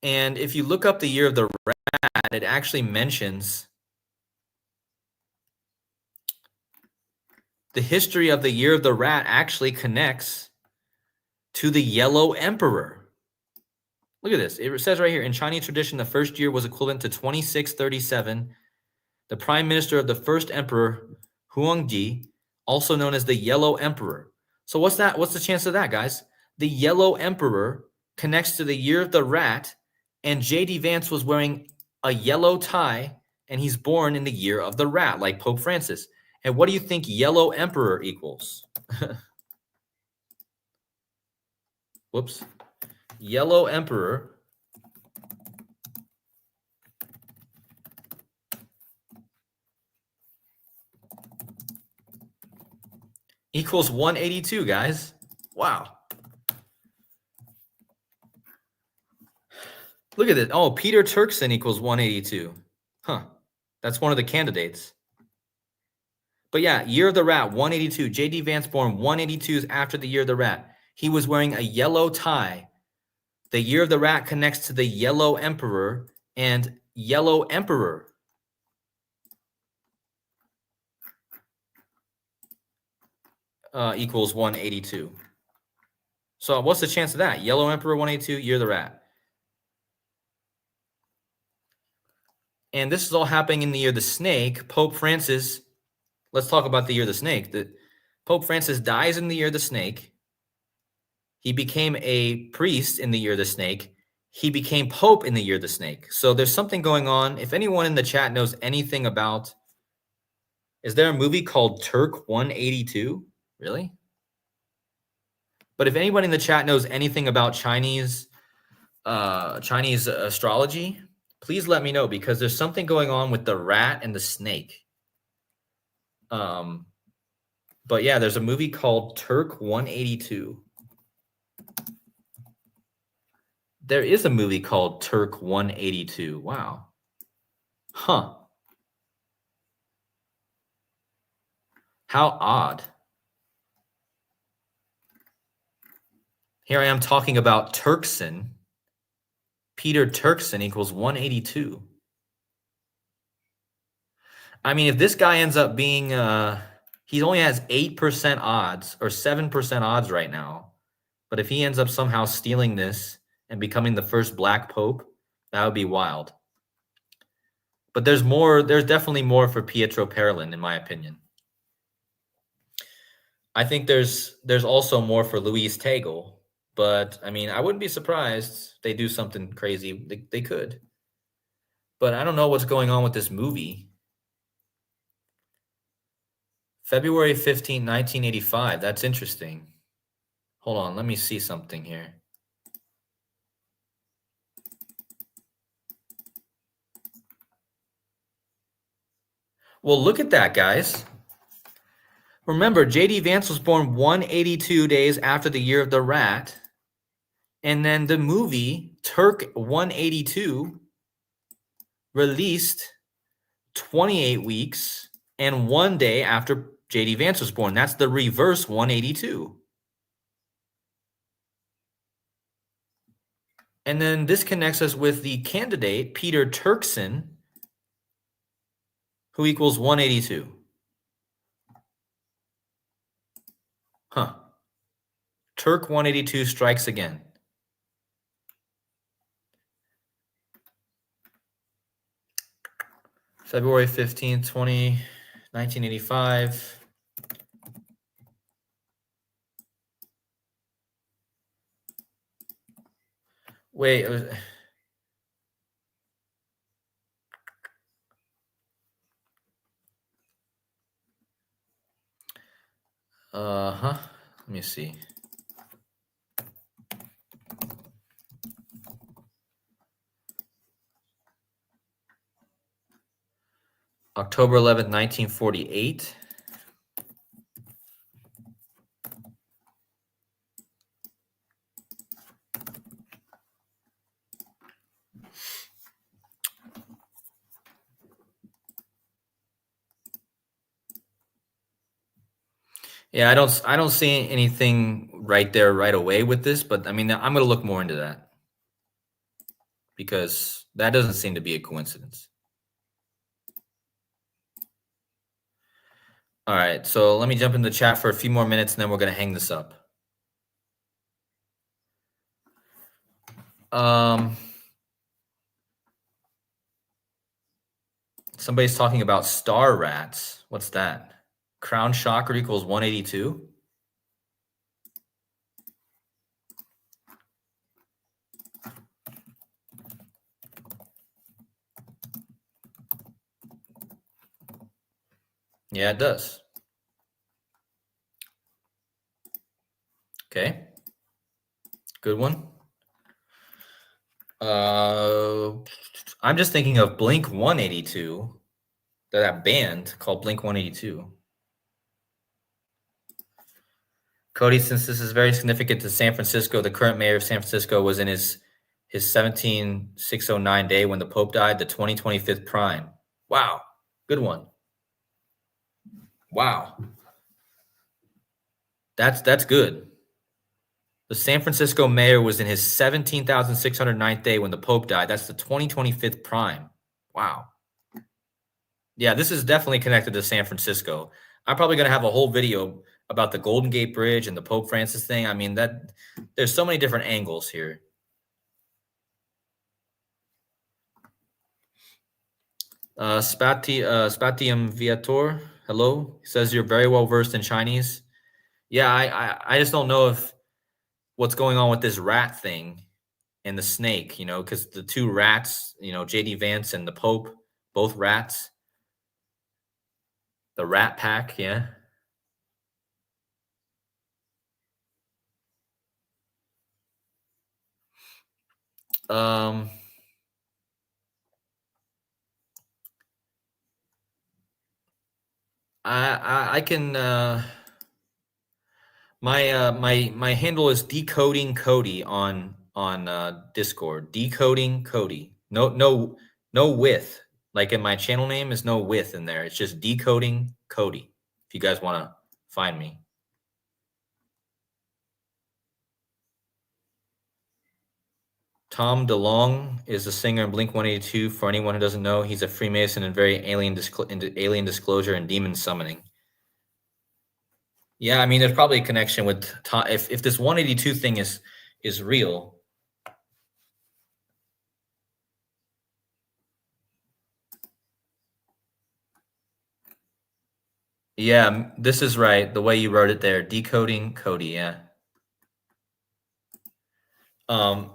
And if you look up the year of the rat, it actually mentions the history of the year of the rat actually connects to the Yellow Emperor. Look at this. It says right here, in Chinese tradition, the first year was equivalent to 2637. The prime minister of the first emperor, Huangdi, also known as the Yellow Emperor. So what's that? What's the chance of that, guys? The Yellow Emperor connects to the year of the rat, and JD Vance was wearing a yellow tie, and he's born in the year of the rat, like Pope Francis. And what do you think Yellow Emperor equals? Whoops. Yellow Emperor equals 182, guys. Wow. Look at it. Oh, Peter Turkson equals 182. Huh. That's one of the candidates. But yeah, Year of the Rat, 182. JD Vance born 182s after the Year of the Rat. He was wearing a yellow tie. The Year of the Rat connects to the Yellow Emperor, and Yellow Emperor equals 182. So what's the chance of that? Yellow Emperor 182, Year of the Rat. And this is all happening in the year of the snake. Pope Francis, let's talk about the year of the snake. Pope Francis dies in the year of the snake. He became a priest in the year of the snake. He became pope in the year of the snake. So there's something going on. If anyone in the chat knows anything about, is there a movie called Turk 182? Really? But if anybody in the chat knows anything about Chinese astrology, please let me know, because there's something going on with the rat and the snake. But yeah, there's a movie called Turk 182. There is a movie called Turk 182. Wow. Huh. How odd. Here I am talking about Turkson. Peter Turkson equals 182. I mean, if this guy ends up being, he only has 8% odds or 7% odds right now. But if he ends up somehow stealing this and becoming the first black pope, that would be wild. But there's definitely more for Pietro Parolin, in my opinion. I think there's also more for Luis Tegel, but I mean, I wouldn't be surprised if they do something crazy. They could. But I don't know what's going on with this movie. February 15, 1985. That's interesting. Hold on, let me see something here. Well, look at that, guys. Remember, JD Vance was born 182 days after the year of the rat. And then the movie Turk 182 released 28 weeks and 1 day after JD Vance was born. That's the reverse 182. And then this connects us with the candidate, Peter Turkson, who equals 182. Huh. Turk 182 strikes again. February 15th, 1985. Wait, it was... Let me see. October 11th, 1948. Yeah, I don't see anything right there right away with this, but I mean, I'm gonna look more into that because that doesn't seem to be a coincidence. All right, so let me jump in the chat for a few more minutes, and then we're gonna hang this up. Um, Somebody's talking about star rats. What's that? Crown chakra equals 182. Yeah, it does. Okay, good one. Uh, I'm just thinking of Blink 182, that band called Blink 182. Cody, since this is very significant to San Francisco, the current mayor of San Francisco was in his 17609 day when the Pope died, the 2025th prime. Wow, good one. Wow, that's good. The San Francisco mayor was in his 17,609th day when the Pope died. That's the 2025th prime. Wow. Yeah, this is definitely connected to San Francisco. I'm probably going to have a whole video about the Golden Gate Bridge and the Pope Francis thing. I mean, that there's so many different angles here. Spatium Viator, hello. He says you're very well versed in Chinese. Yeah, I just don't know if what's going on with this rat thing and the snake, because the two rats, JD Vance and the Pope, both rats, the rat pack, yeah. Um, I can my handle is decoding Cody on Discord. Decoding Cody. No with. Like in my channel name is no with in there. It's just decoding Cody. If you guys want to find me. Tom DeLonge is a singer in Blink 182. For anyone who doesn't know, he's a Freemason and very into alien disclosure and demon summoning. Yeah, I mean, there's probably a connection with Tom. If this 182 thing is real. Yeah, this is right. The way you wrote it there, decoding Cody. Yeah. Um,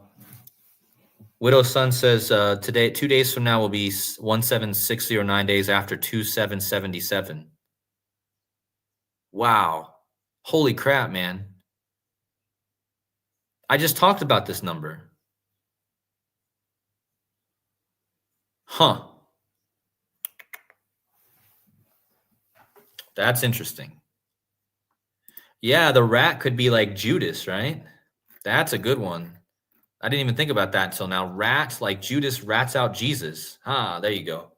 Widow's son says today, 2 days from now will be 17609 days after 2777. Wow, holy crap, man! I just talked about this number. Huh? That's interesting. Yeah, the rat could be like Judas, right? That's a good one. I didn't even think about that until now. Rat, like Judas rats out Jesus. Ah, there you go.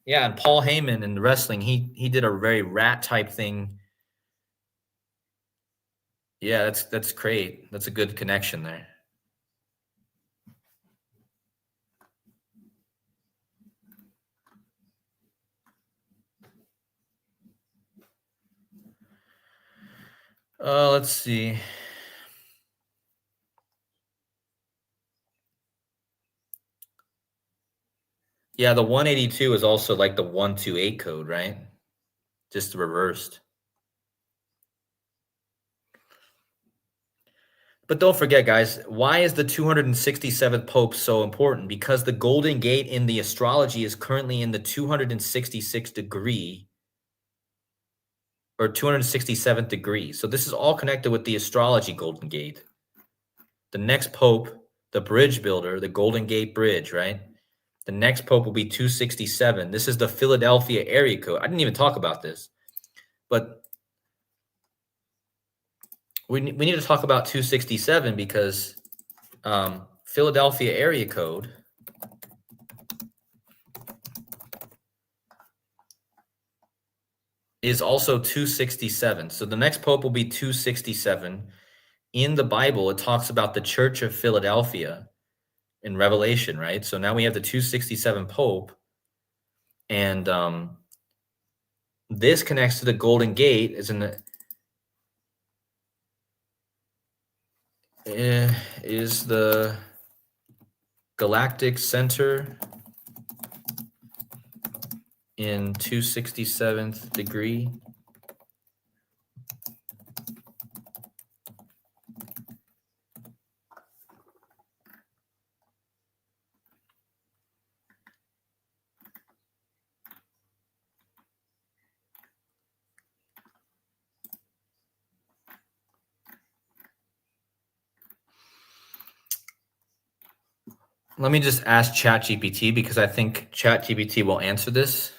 Yeah, and Paul Heyman in wrestling, he did a very rat type thing. Yeah, that's great. That's a good connection there. Let's see. Yeah, the 182 is also like the 128 code, right? Just reversed. But don't forget, guys, why is the 267th Pope so important? Because the Golden Gate in the astrology is currently in the 266th degree or 267th degree. So this is all connected with the astrology Golden Gate. The next Pope, the bridge builder, the Golden Gate Bridge, right? The next Pope will be 267. This is the Philadelphia area code. I didn't even talk about this, but we need to talk about 267 because Philadelphia area code is also 267. So the next pope will be 267. In the Bible, it talks about the Church of Philadelphia in Revelation, right? So now we have the 267 pope, and this connects to the Golden Gate. Is the galactic center in 267th degree. Let me just ask ChatGPT because I think ChatGPT will answer this.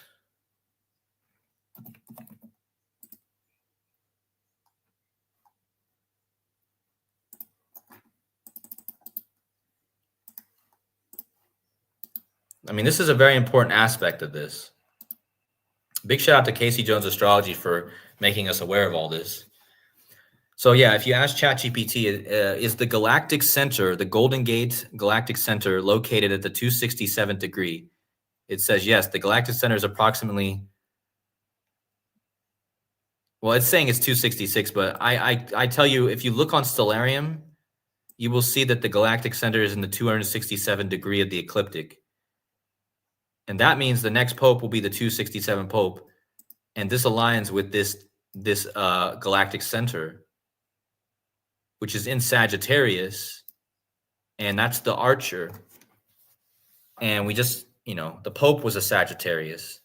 I mean, this is a very important aspect of this. Big shout out to Casey Jones Astrology for making us aware of all this. So yeah, if you ask ChatGPT, is the galactic center, the Golden Gate galactic center, located at the 267th degree? It says yes. The galactic center is approximately. Well, it's saying it's 266, but I tell you, if you look on Stellarium, you will see that the galactic center is in the 267 degree of the ecliptic. And that means the next pope will be the 267 pope. And this aligns with this galactic center, which is in Sagittarius, and that's the Archer. And we just, the Pope was a Sagittarius.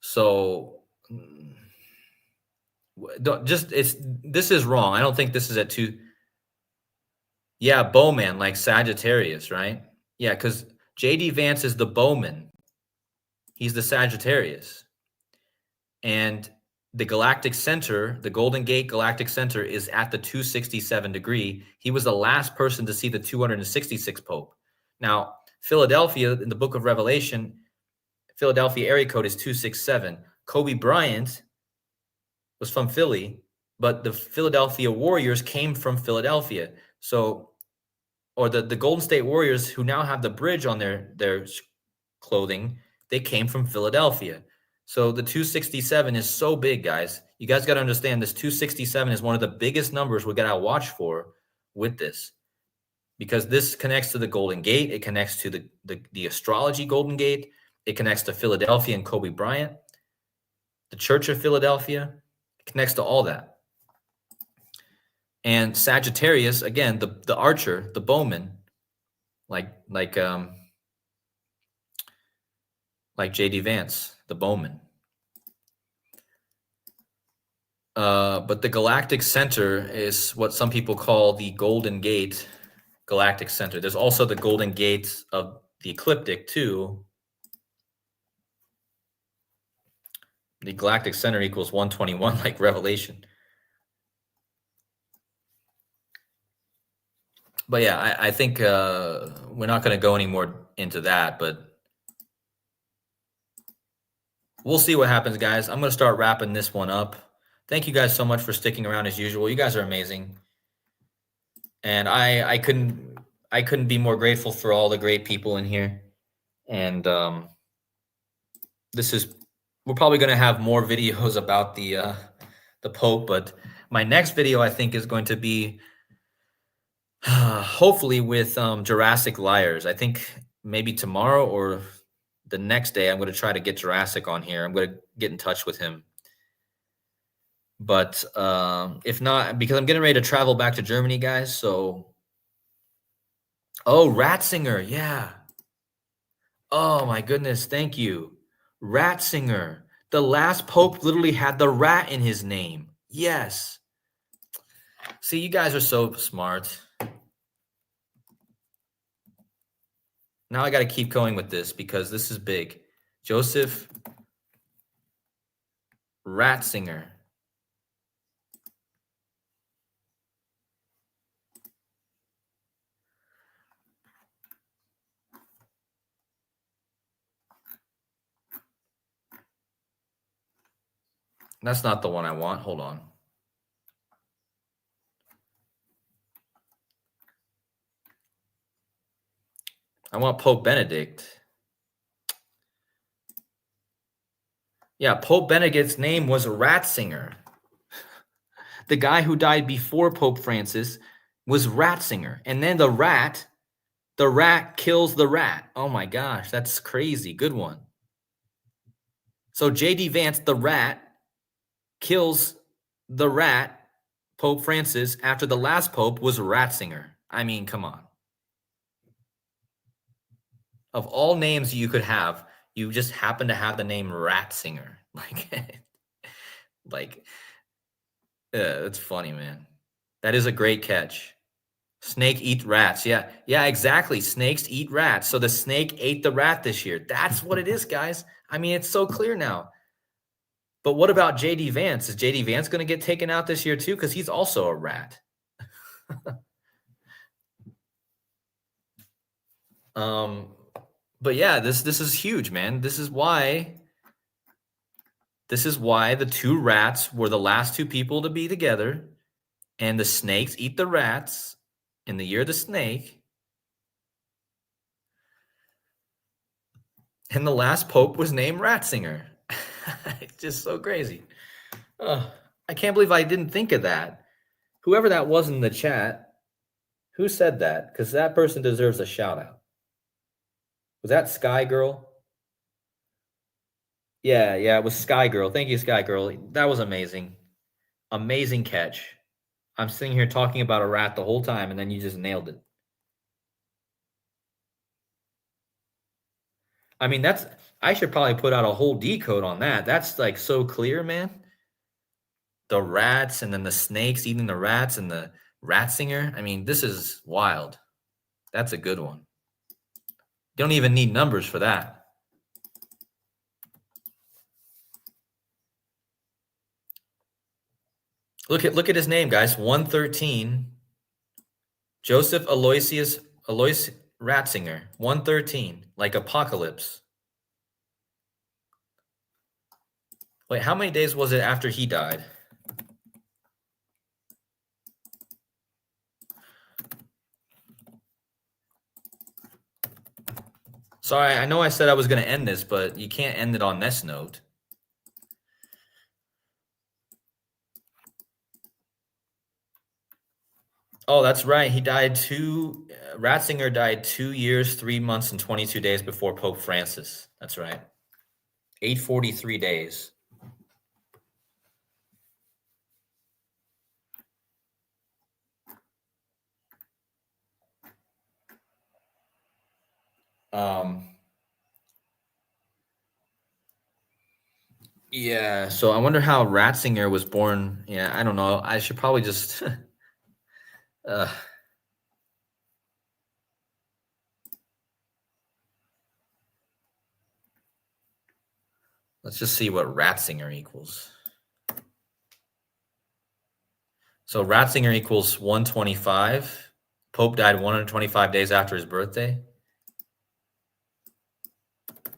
So this is wrong. I don't think this is at two. Yeah, Bowman, like Sagittarius, right? Yeah, because JD Vance is the Bowman. He's the Sagittarius. And the galactic center, the Golden Gate galactic center, is at the 267 degree. He was the last person to see the 266 Pope. Now, Philadelphia, in the book of Revelation, Philadelphia area code is 267. Kobe Bryant was from Philly, but the Philadelphia Warriors came from Philadelphia. So, or the Golden State Warriors, who now have the bridge on their clothing, they came from Philadelphia. So the 267 is so big, guys. You guys got to understand this 267 is one of the biggest numbers we got to watch for with this, because this connects to the Golden Gate. It connects to the astrology Golden Gate. It connects to Philadelphia and Kobe Bryant, the Church of Philadelphia. It connects to all that. And Sagittarius, again, the Archer, the Bowman, like JD Vance, the Bowman. But the galactic center is what some people call the Golden Gate galactic center. There's also the Golden Gate of the ecliptic too. The galactic center equals 121, like Revelation. But yeah, I think we're not going to go any more into that, but we'll see what happens, guys. I'm going to start wrapping this one up. Thank you guys so much for sticking around as usual. You guys are amazing. And I couldn't be more grateful for all the great people in here. And we're probably going to have more videos about the Pope, but my next video I think is going to be hopefully with Jurassic Liars. I think maybe tomorrow or the next day I'm going to try to get Jurassic on here. I'm going to get in touch with him. But if not, because I'm getting ready to travel back to Germany, guys. So, Ratzinger, yeah. Oh my goodness, thank you. Ratzinger. The last pope literally had the rat in his name. Yes. See, you guys are so smart. Now I got to keep going with this because this is big. Joseph Ratzinger. That's not the one I want. Hold on. I want Pope Benedict. Yeah, Pope Benedict's name was Ratzinger. The guy who died before Pope Francis was Ratzinger. And then the rat kills the rat. Oh my gosh, that's crazy. Good one. So J.D. Vance, the rat, kills the rat, Pope Francis, after the last pope was Ratzinger. I mean, come on. Of all names you could have, you just happen to have the name Ratzinger. Like, it's funny, man. That is a great catch. Snake eat rats. Yeah, exactly. Snakes eat rats. So the snake ate the rat this year. That's what it is, guys. I mean, it's so clear now. But what about JD Vance? Is JD Vance going to get taken out this year too? Because he's also a rat. But yeah, this is huge, man. This is why the two rats were the last two people to be together, and the snakes eat the rats in the year of the snake. And the last pope was named Ratzinger. It's just so crazy. I can't believe I didn't think of that. Whoever that was in the chat, who said that? Because that person deserves a shout out. Was that Sky Girl? Yeah, it was Sky Girl. Thank you, Sky Girl. That was amazing. Amazing catch. I'm sitting here talking about a rat the whole time, and then you just nailed it. I mean, I should probably put out a whole decode on that. That's like so clear, man. The rats and then the snakes eating the rats and the Ratzinger. I mean, this is wild. That's a good one. You don't even need numbers for that. Look at his name, guys. 113. Joseph Alois Ratzinger. 113. Like Apocalypse. Wait, how many days was it after he died? Sorry, I know I said I was going to end this, but you can't end it on this note. Oh, that's right. He died Ratzinger died 2 years, 3 months, and 22 days before Pope Francis. That's right. 843 days. Yeah, so I wonder how Ratzinger was born. Yeah, I don't know. I should probably just let's just see what Ratzinger equals. So Ratzinger equals 125. Pope died 125 days after his birthday.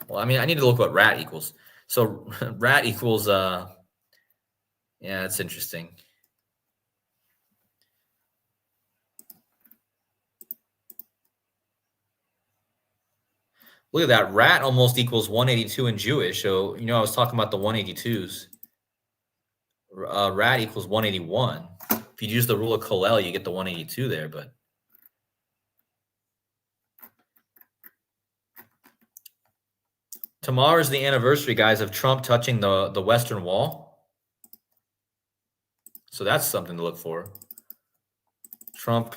Well, I mean, I need to look what rat equals. So rat equals yeah, that's interesting. Look at that. Rat almost equals 182 in Jewish. So, I was talking about the 182s. Rat equals 181. If you use the rule of Colel, you get the 182 there, but tomorrow is the anniversary, guys, of Trump touching the Western Wall. So that's something to look for. Trump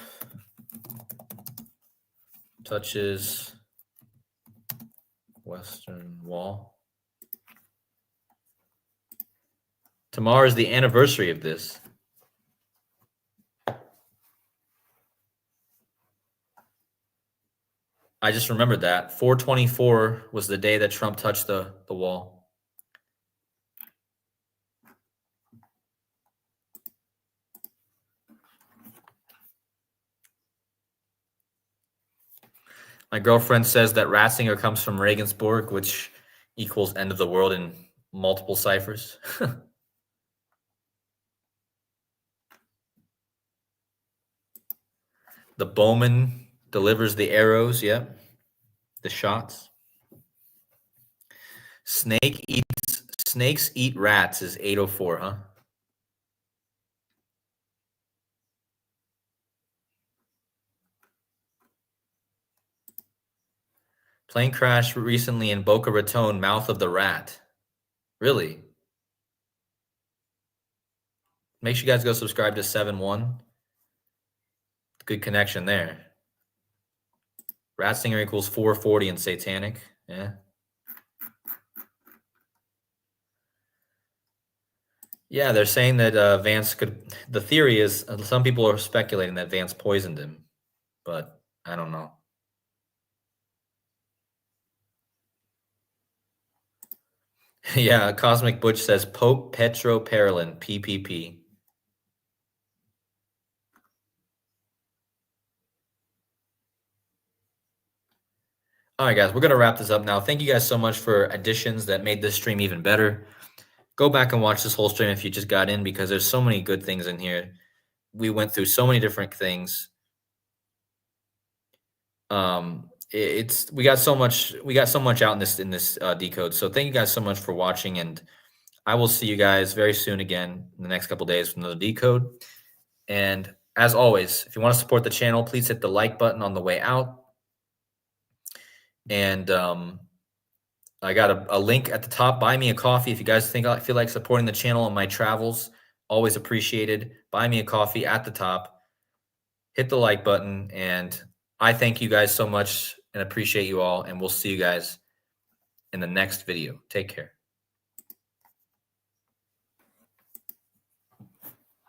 touches Western Wall. Tomorrow is the anniversary of this. I just remembered that. 4/24 was the day that Trump touched the wall. My girlfriend says that Ratzinger comes from Regensburg, which equals end of the world in multiple ciphers. The bowman delivers the arrows. Yep. The shots. Snakes eat rats is 804, huh? Plane crash recently in Boca Raton, mouth of the rat. Really? Make sure you guys go subscribe to 7-1. Good connection there. Ratzinger equals 440 in Satanic. Yeah. Yeah, they're saying that Vance could. The theory is some people are speculating that Vance poisoned him, but I don't know. Yeah, Cosmic Butch says Pope Petro Parolin, PPP. All right, guys, we're going to wrap this up now. Thank you guys so much for additions that made this stream even better. Go back and watch this whole stream if you just got in, because there's so many good things in here. We went through so many different things. We got so much out in this decode. So thank you guys so much for watching, and I will see you guys very soon again in the next couple days with another decode. And as always, if you want to support the channel, please hit the like button on the way out. And I got a link at the top. Buy me a coffee if you guys feel like supporting the channel on my travels. Always appreciated. Buy me a coffee at the top. Hit the like button, and I thank you guys so much and appreciate you all. And we'll see you guys in the next video. Take care.